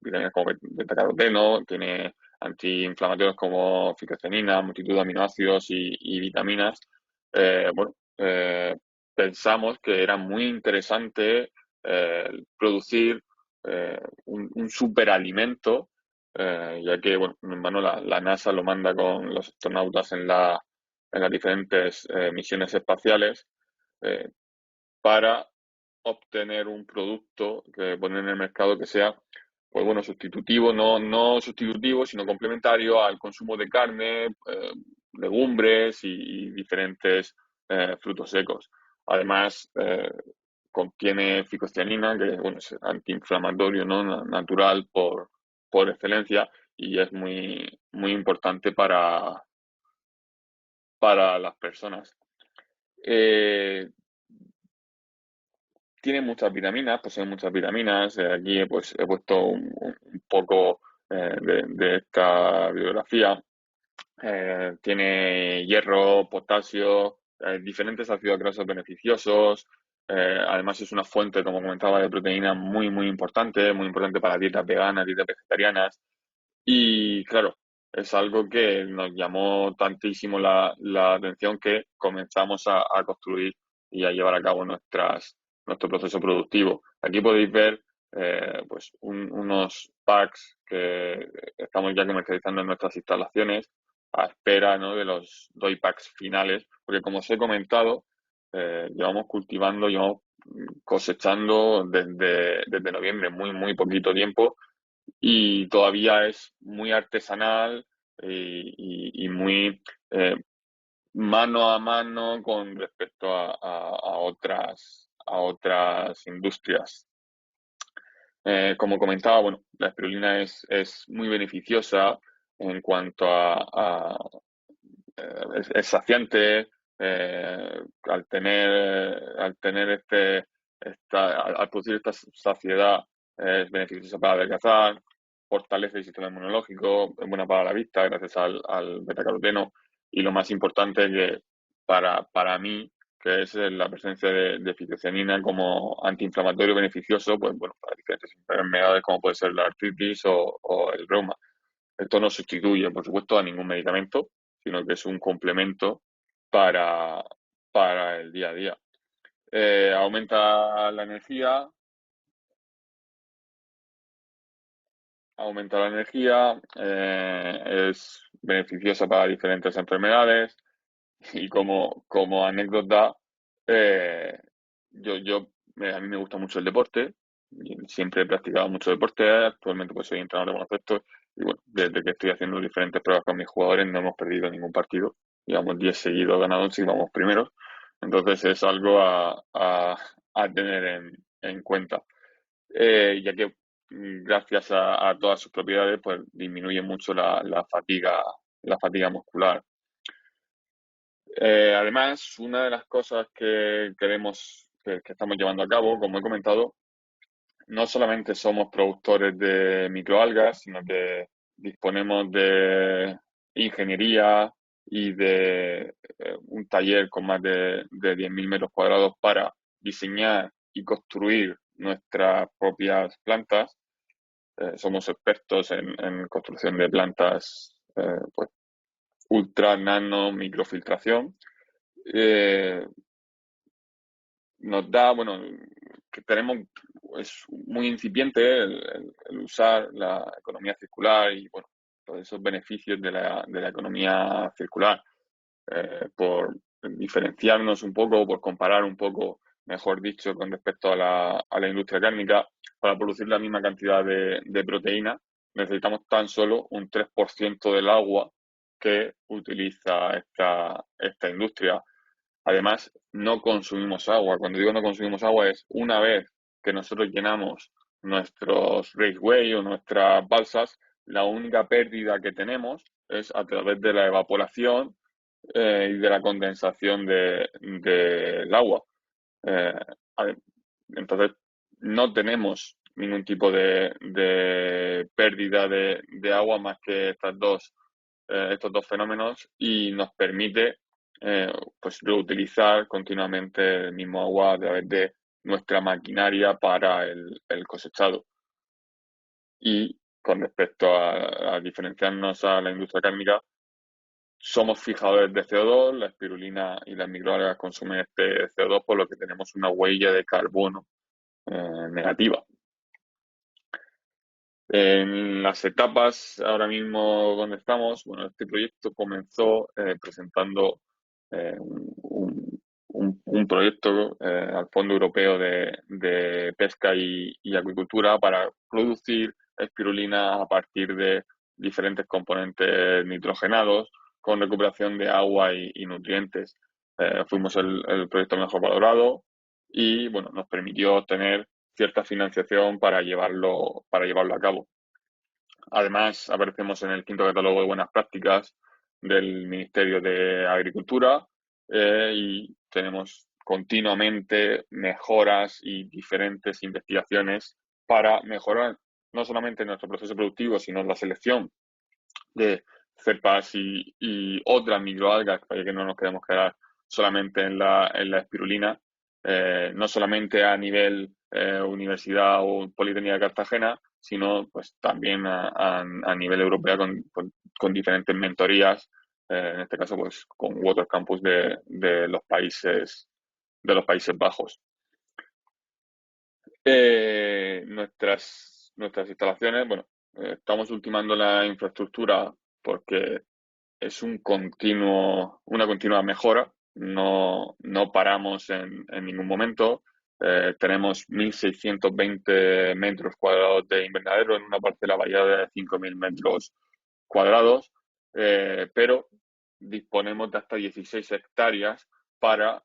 vitaminas como betacaroteno, tiene antiinflamatorios como ficocenina, multitud de aminoácidos y vitaminas. Bueno, pensamos que era muy interesante producir un superalimento, ya que, bueno, en vano la NASA lo manda con los astronautas en las diferentes misiones espaciales para obtener un producto que poner en el mercado que sea, pues bueno, sustitutivo, no sustitutivo, sino complementario al consumo de carne, legumbres y diferentes frutos secos. Además, contiene ficocianina, que bueno, es antiinflamatorio, ¿no? Natural por excelencia y es muy, muy importante para las personas. Tiene muchas vitaminas, posee muchas vitaminas. Aquí pues, he puesto un poco de esta bibliografía. Tiene hierro, potasio, diferentes ácidos grasos beneficiosos. Además es una fuente, como comentaba, de proteína muy, muy importante para dietas veganas, dietas vegetarianas. Y claro, es algo que nos llamó tantísimo la atención que comenzamos a construir y a llevar a cabo nuestro proceso productivo. Aquí podéis ver pues unos packs que estamos ya comercializando en nuestras instalaciones a espera, ¿no? de los doy packs finales, porque como os he comentado, llevamos cultivando, llevamos cosechando desde noviembre, muy, muy poquito tiempo, y todavía es muy artesanal y muy mano a mano con respecto a otras industrias. Como comentaba, bueno, la espirulina es muy beneficiosa en cuanto es saciante, al tener al producir esta saciedad es beneficiosa para adelgazar, fortalece el sistema inmunológico, es buena para la vista gracias al betacaroteno y lo más importante que para mí, que es la presencia de fitocianina como antiinflamatorio beneficioso, pues bueno, para diferentes enfermedades como puede ser la artritis o el reuma. Esto no sustituye, por supuesto, a ningún medicamento, sino que es un complemento para el día a día. Aumenta la energía, es beneficiosa para diferentes enfermedades y como anécdota, a mí me gusta mucho el deporte, siempre he practicado mucho deporte, actualmente pues soy entrenador de baloncesto y bueno, desde que estoy haciendo diferentes pruebas con mis jugadores no hemos perdido ningún partido, llevamos 10 seguidos ganados y vamos primeros, entonces es algo a tener en cuenta, ya que gracias a todas sus propiedades pues disminuye mucho la fatiga muscular. Además, una de las cosas que estamos llevando a cabo, como he comentado, no solamente somos productores de microalgas, sino que disponemos de ingeniería y de un taller con más de 10.000 metros cuadrados para diseñar y construir nuestras propias plantas. Somos expertos en construcción de plantas pues, ultra, nano, microfiltración. Nos da, bueno, que es muy incipiente el usar la economía circular y, bueno, todos esos beneficios de la economía circular. Por diferenciarnos un poco, por comparar un poco, mejor dicho, con respecto a la industria cárnica, para producir la misma cantidad de proteína, necesitamos tan solo un 3% del agua que utiliza esta industria. Además, no consumimos agua. Cuando digo no consumimos agua es una vez que nosotros llenamos nuestros raceway o nuestras balsas, la única pérdida que tenemos es a través de la evaporación y de la condensación del agua. Entonces, no tenemos ningún tipo de pérdida de agua más que estos dos fenómenos y nos permite pues reutilizar continuamente el mismo agua a través de nuestra maquinaria para el cosechado. Y con respecto a diferenciarnos a la industria cárnica, somos fijadores de CO2, la espirulina y las microalgas consumen este CO2, por lo que tenemos una huella de carbono negativa. En las etapas ahora mismo donde estamos, bueno, este proyecto comenzó presentando un proyecto al Fondo Europeo de Pesca y Acuicultura para producir espirulina a partir de diferentes componentes nitrogenados con recuperación de agua y nutrientes. Fuimos el proyecto mejor valorado y, bueno, nos permitió obtener cierta financiación para llevarlo a cabo. Además, aparecemos en el 5º catálogo de buenas prácticas del Ministerio de Agricultura y tenemos continuamente mejoras y diferentes investigaciones para mejorar no solamente nuestro proceso productivo, sino la selección de cepas y otras microalgas, para que no nos quedemos quedar solamente en la espirulina, no solamente a nivel Universidad o Politécnica de Cartagena, sino pues también a nivel europeo con diferentes mentorías, en este caso pues con Water Campus de los Países Bajos. Nuestras instalaciones, bueno, estamos ultimando la infraestructura porque es una continua mejora, no paramos en ningún momento. Tenemos 1.620 metros cuadrados de invernadero en una parcela variada de 5.000 metros cuadrados, pero disponemos de hasta 16 hectáreas para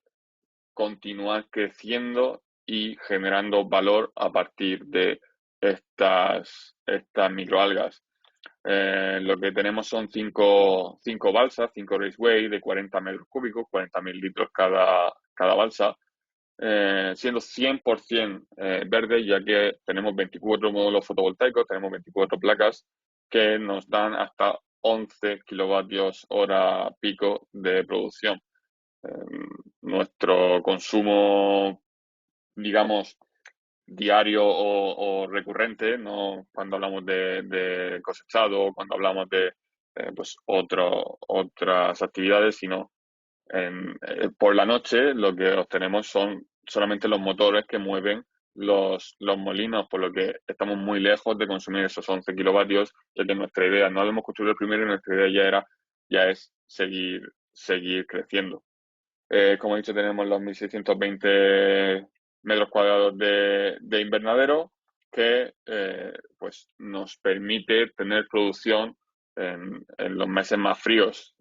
continuar creciendo y generando valor a partir de estas microalgas. Lo que tenemos son cinco balsas, 5 raceway de 40 metros cúbicos, 40.000 litros cada balsa, siendo 100% verde, ya que tenemos 24 módulos fotovoltaicos, tenemos 24 placas que nos dan hasta 11 kilovatios hora pico de producción. Nuestro consumo, digamos, diario o recurrente, no cuando hablamos de cosechado, cuando hablamos de pues otras actividades, sino por la noche lo que obtenemos son solamente los motores que mueven los molinos, por lo que estamos muy lejos de consumir esos 11 kilovatios, ya que nuestra idea, no hemos construido el primero y nuestra idea ya es seguir creciendo. Como he dicho, tenemos los 1.620 metros cuadrados de invernadero que pues nos permite tener producción en los meses más fríos.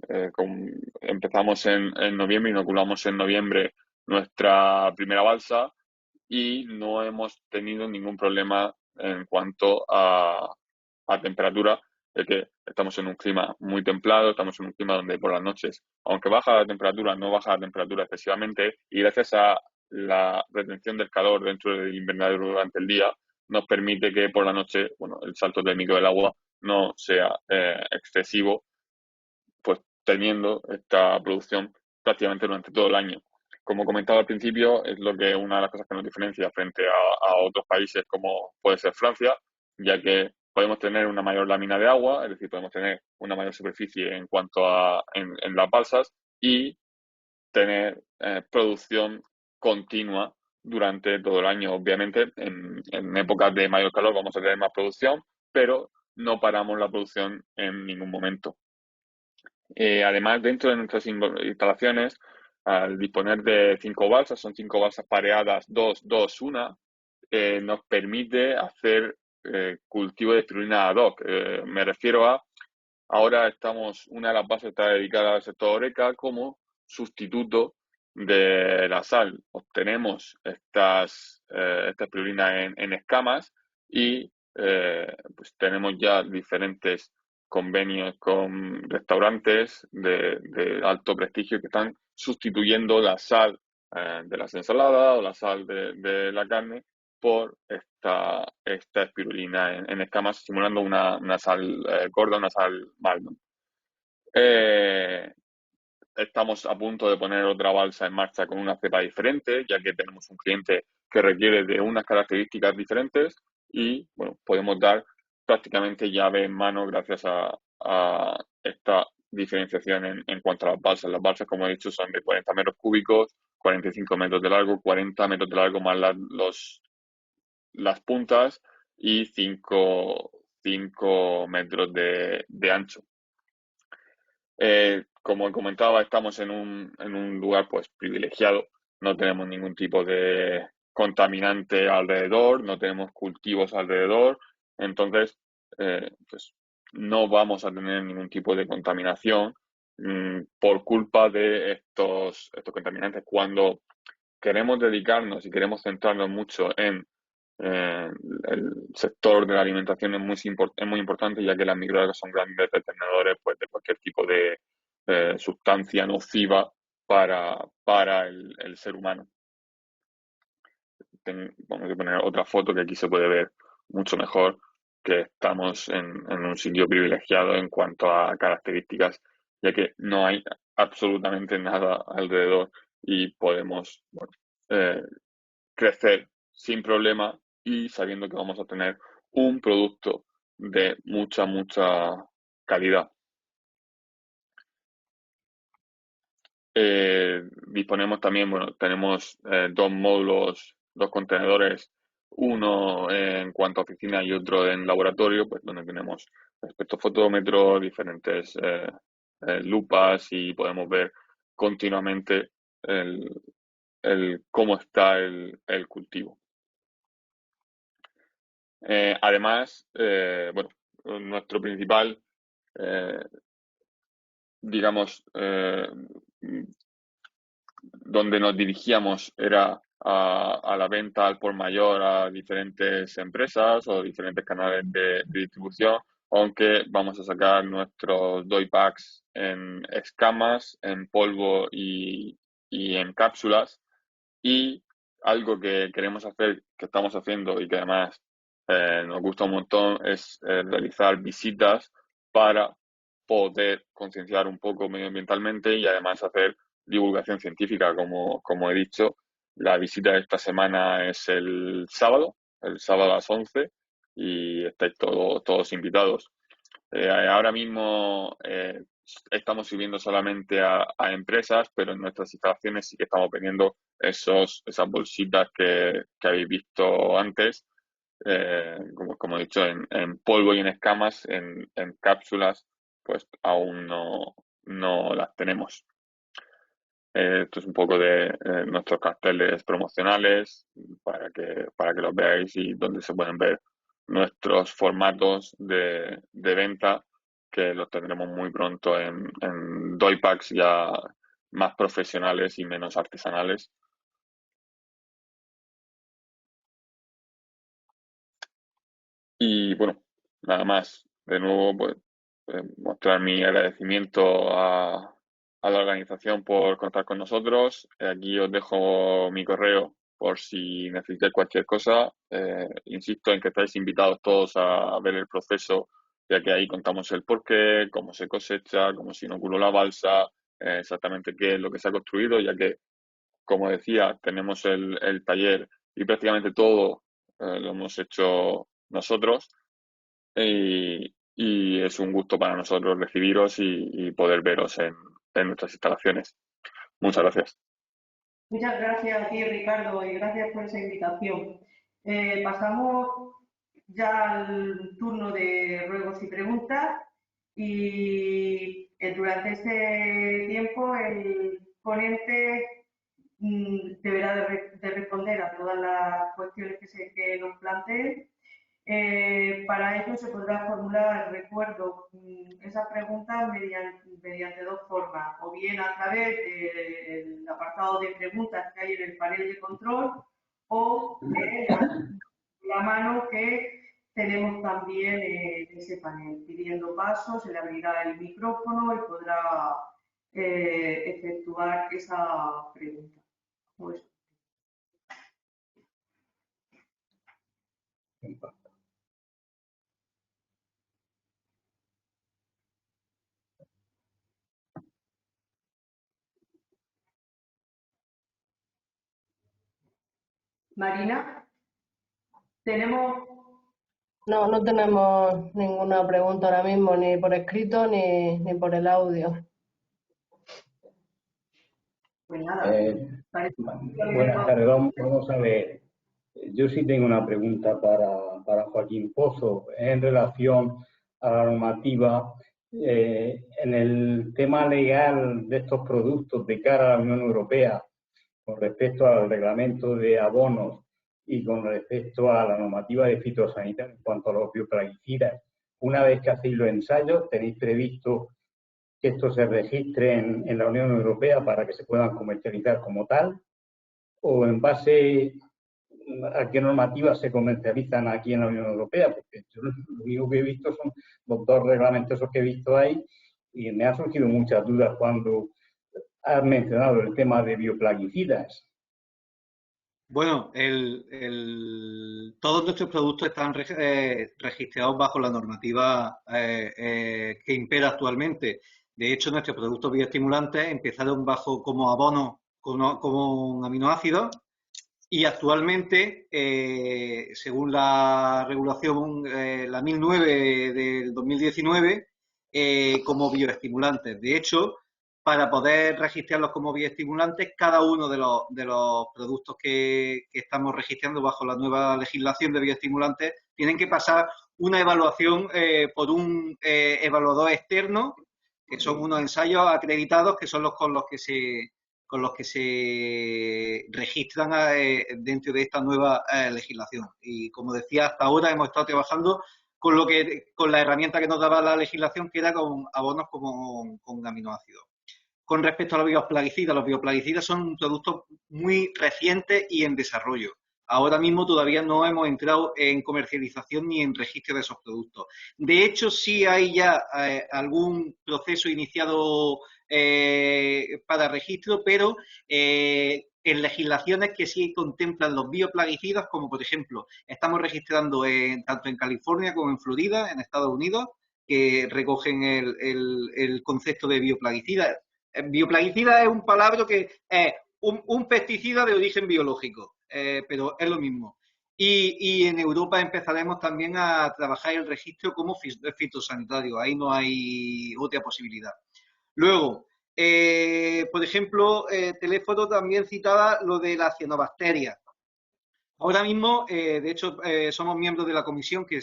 Empezamos en noviembre, inoculamos en noviembre nuestra primera balsa y no hemos tenido ningún problema en cuanto a temperatura, ya que estamos en un clima muy templado, estamos en un clima donde por las noches, aunque baja la temperatura, no baja la temperatura excesivamente, y gracias a la retención del calor dentro del invernadero durante el día, nos permite que por la noche, bueno, el salto térmico del agua no sea excesivo, pues teniendo esta producción prácticamente durante todo el año. Como comentaba al principio, es lo que una de las cosas que nos diferencia frente a otros países como puede ser Francia, ya que podemos tener una mayor lámina de agua, es decir, podemos tener una mayor superficie en cuanto a en las balsas y tener producción continua durante todo el año. Obviamente, en épocas de mayor calor vamos a tener más producción, pero no paramos la producción en ningún momento. Además, dentro de nuestras instalaciones, al disponer de 5 balsas, son 5 balsas pareadas, 2, 2, 1, nos permite hacer cultivo de espirulina ad hoc. Me refiero a, ahora una de las balsas está dedicada al sector Horeca como sustituto de la sal. Obtenemos esta espirulina en escamas y pues tenemos ya diferentes convenios con restaurantes de alto prestigio que están sustituyendo la sal de las ensaladas o la sal de la carne por esta espirulina en escamas, simulando una sal gorda, una sal Magnum. Estamos a punto de poner otra balsa en marcha con una cepa diferente, ya que tenemos un cliente que requiere de unas características diferentes y, bueno, podemos dar prácticamente llave en mano gracias a esta diferenciación en cuanto a las balsas. Las balsas, como he dicho, son de 40 metros cúbicos, 45 metros de largo, 40 metros de largo más las puntas y 5 metros de ancho. Como comentaba, estamos en un lugar pues privilegiado, no tenemos ningún tipo de contaminante alrededor, no tenemos cultivos alrededor, entonces pues no vamos a tener ningún tipo de contaminación por culpa de estos contaminantes. Cuando queremos dedicarnos y queremos centrarnos mucho en el sector de la alimentación, es muy importante, ya que las microalgas son grandes retenedores pues, de cualquier tipo de sustancia nociva para el ser humano. Vamos a poner otra foto que aquí se puede ver mucho mejor, que estamos en un sitio privilegiado en cuanto a características, ya que no hay absolutamente nada alrededor y podemos crecer sin problema y sabiendo que vamos a tener un producto de mucha calidad. Disponemos también, bueno, tenemos 2 módulos, 2 contenedores, uno en cuanto a oficina y otro en laboratorio, pues donde tenemos espectrofotómetro, diferentes lupas y podemos ver continuamente cómo está el cultivo. Además, bueno, nuestro principal, digamos, donde nos dirigíamos era a la venta al por mayor a diferentes empresas o diferentes canales de distribución, aunque vamos a sacar nuestros doy packs en escamas, en polvo y en cápsulas. Y algo que queremos hacer, que estamos haciendo y que además nos gusta un montón, es realizar visitas para poder concienciar un poco medioambientalmente y además hacer divulgación científica, como he dicho. La visita de esta semana es el sábado a las 11 y estáis todos invitados. Ahora mismo estamos sirviendo solamente a empresas, pero en nuestras instalaciones sí que estamos vendiendo esas bolsitas que habéis visto antes, como he dicho, en polvo y en escamas, en cápsulas, pues aún no las tenemos. Esto es un poco de nuestros carteles promocionales para que los veáis y donde se pueden ver nuestros formatos de venta, que los tendremos muy pronto en doy packs ya más profesionales y menos artesanales. Y bueno, nada más. de nuevo, pues, mostrar mi agradecimiento a la organización por contar con nosotros. Aquí os dejo mi correo por si necesitáis cualquier cosa. Insisto en que estáis invitados todos a ver el proceso, ya que ahí contamos el porqué, cómo se cosecha, cómo se inoculó la balsa, exactamente qué es lo que se ha construido, ya que, como decía, tenemos el taller y prácticamente todo lo hemos hecho nosotros. Y es un gusto para nosotros recibiros y poder veros en nuestras instalaciones. Muchas gracias. Muchas gracias a ti, Ricardo, y gracias por esa invitación. Pasamos ya al turno de ruegos y preguntas y durante este tiempo el ponente deberá de responder a todas las cuestiones que nos planteen. Para ello se podrá formular, recuerdo, esas preguntas mediante dos formas, o bien a través del apartado de preguntas que hay en el panel de control o la mano que tenemos también en ese panel. Pidiendo paso, se le abrirá el micrófono y podrá efectuar esa pregunta. Pues, Marina, tenemos... No, no tenemos ninguna pregunta ahora mismo, ni por escrito ni por el audio. Pues nada, buenas tardes, vamos a ver. Yo sí tengo una pregunta para Joaquín Pozo en relación a la normativa. En el tema legal de estos productos de cara a la Unión Europea, con respecto al reglamento de abonos y con respecto a la normativa de fitosanitaria en cuanto a los bioplaguicidas, una vez que hacéis los ensayos, ¿tenéis previsto que esto se registre en la Unión Europea para que se puedan comercializar como tal? ¿O en base a qué normativas se comercializan aquí en la Unión Europea? Porque yo lo único que he visto son los dos reglamentos que he visto ahí y me han surgido muchas dudas cuando has mencionado el tema de bioplaguicidas. Bueno, todos nuestros productos están registrados bajo la normativa que impera actualmente. De hecho, nuestros productos bioestimulantes empezaron como abonos con aminoácidos y actualmente, según la regulación, la 1009 del 2019, como bioestimulantes. De hecho, para poder registrarlos como bioestimulantes, cada uno de los productos que estamos registrando bajo la nueva legislación de bioestimulantes tienen que pasar una evaluación por un evaluador externo, que son unos ensayos acreditados, que son los con los que se registran dentro de esta nueva legislación. Y como decía, hasta ahora hemos estado trabajando con la herramienta que nos daba la legislación, que era con abonos con aminoácidos. Con respecto a los bioplaguicidas son productos muy recientes y en desarrollo. Ahora mismo todavía no hemos entrado en comercialización ni en registro de esos productos. De hecho, sí hay ya algún proceso iniciado para registro, pero en legislaciones que sí contemplan los bioplaguicidas, como por ejemplo, estamos registrando tanto en California como en Florida, en Estados Unidos, que recogen el concepto de bioplaguicidas. Bioplaguicida es un palabra que es un pesticida de origen biológico, pero es lo mismo. Y en Europa empezaremos también a trabajar el registro como fitosanitario. Ahí no hay otra posibilidad. Luego, por ejemplo, Teléfono también citaba lo de la cianobacteria. Ahora mismo, de hecho, somos miembros de la comisión que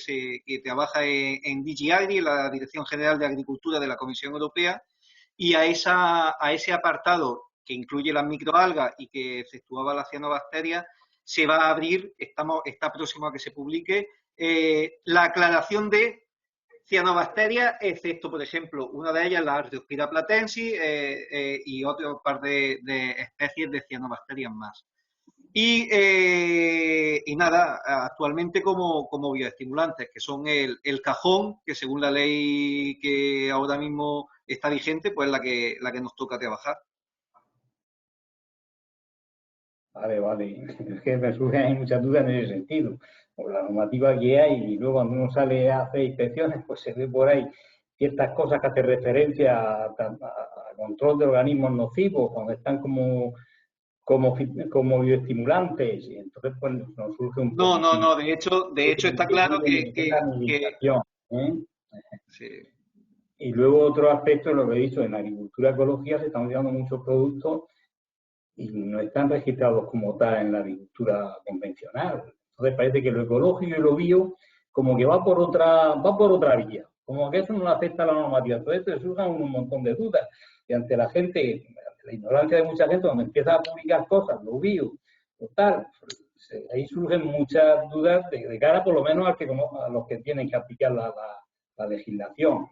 trabaja en DG Agri, la Dirección General de Agricultura de la Comisión Europea, y a ese apartado que incluye las microalgas y que efectuaba la cianobacteria, se va a abrir, está próximo a que se publique, la aclaración de cianobacterias, excepto, por ejemplo, una de ellas, la Archaeoptera platensis, y otro par de especies de cianobacterias más. Y nada, actualmente como bioestimulantes, que son el cajón, que según la ley que ahora mismo está vigente, pues la que nos toca trabajar. Vale. Es que me surgen ahí muchas dudas en ese sentido. Por la normativa que hay y luego cuando uno sale a hacer inspecciones, pues se ve por ahí ciertas cosas que hacen referencia a control de organismos nocivos, cuando están como bioestimulantes, y entonces pues nos surge un poco. No, de hecho está claro que sí. Y luego otro aspecto, lo que he dicho, en la agricultura ecológica se están usando muchos productos y no están registrados como tal en la agricultura convencional. Entonces parece que lo ecológico y lo bio como que va por otra vía, como que eso no afecta a la normativa. Entonces se surgen un montón de dudas y ante la gente, ante la ignorancia de mucha gente, cuando empieza a publicar cosas, lo bio, tal, ahí surgen muchas dudas de cara por lo menos a los que tienen que aplicar la legislación,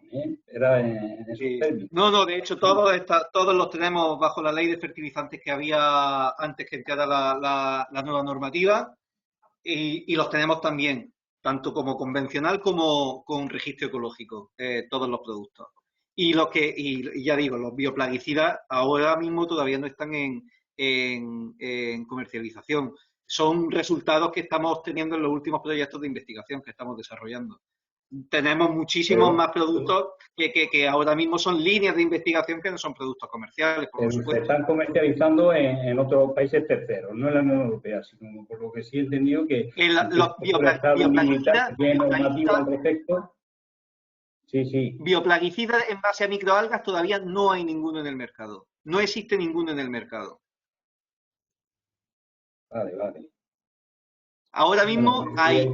era en esos términos. No, de hecho todos los tenemos bajo la ley de fertilizantes que había antes que entrara la nueva normativa y los tenemos también, tanto como convencional como con registro ecológico, todos los productos. Y ya digo, los bioplaguicidas ahora mismo todavía no están en comercialización. Son resultados que estamos teniendo en los últimos proyectos de investigación que estamos desarrollando. Tenemos muchísimos más productos que ahora mismo son líneas de investigación que no son productos comerciales, por supuesto. Se están comercializando en otros países terceros, no en la Unión Europea, sino por lo que sí he entendido que los bioplaguicidas al respecto. Sí. Bioplaguicidas en base a microalgas todavía no hay ninguno en el mercado. No existe ninguno en el mercado. Vale. Ahora mismo hay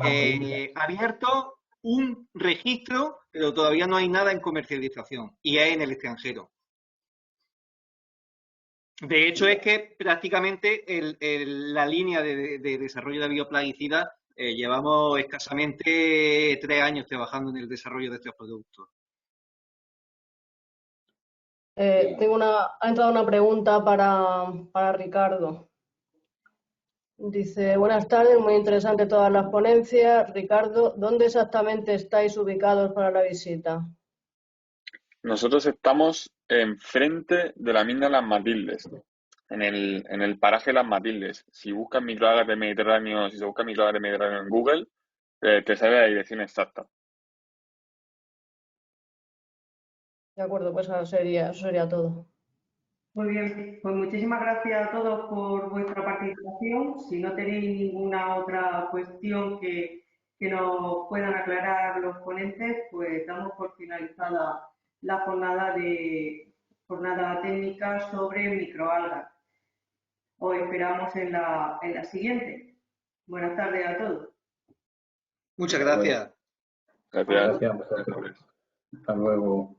abierto un registro, pero todavía no hay nada en comercialización y es en el extranjero. De hecho, es que prácticamente la línea de desarrollo de bioplaguicidas llevamos escasamente 3 años trabajando en el desarrollo de estos productos. Ha entrado una pregunta para Ricardo. Dice, buenas tardes, muy interesante todas las ponencias. Ricardo, ¿dónde exactamente estáis ubicados para la visita? Nosotros estamos enfrente de la mina de Las Matildes, en el paraje de Las Matildes. Si buscas microalgas de Mediterráneo, si se busca microalgas de Mediterráneo en Google, te sale la dirección exacta. De acuerdo, pues eso sería todo. Muy bien, pues muchísimas gracias a todos por vuestra participación. Si no tenéis ninguna otra cuestión que nos puedan aclarar los ponentes, pues damos por finalizada la jornada técnica sobre microalgas. Os esperamos en la siguiente. Buenas tardes a todos. Muchas gracias. Gracias. Hasta luego.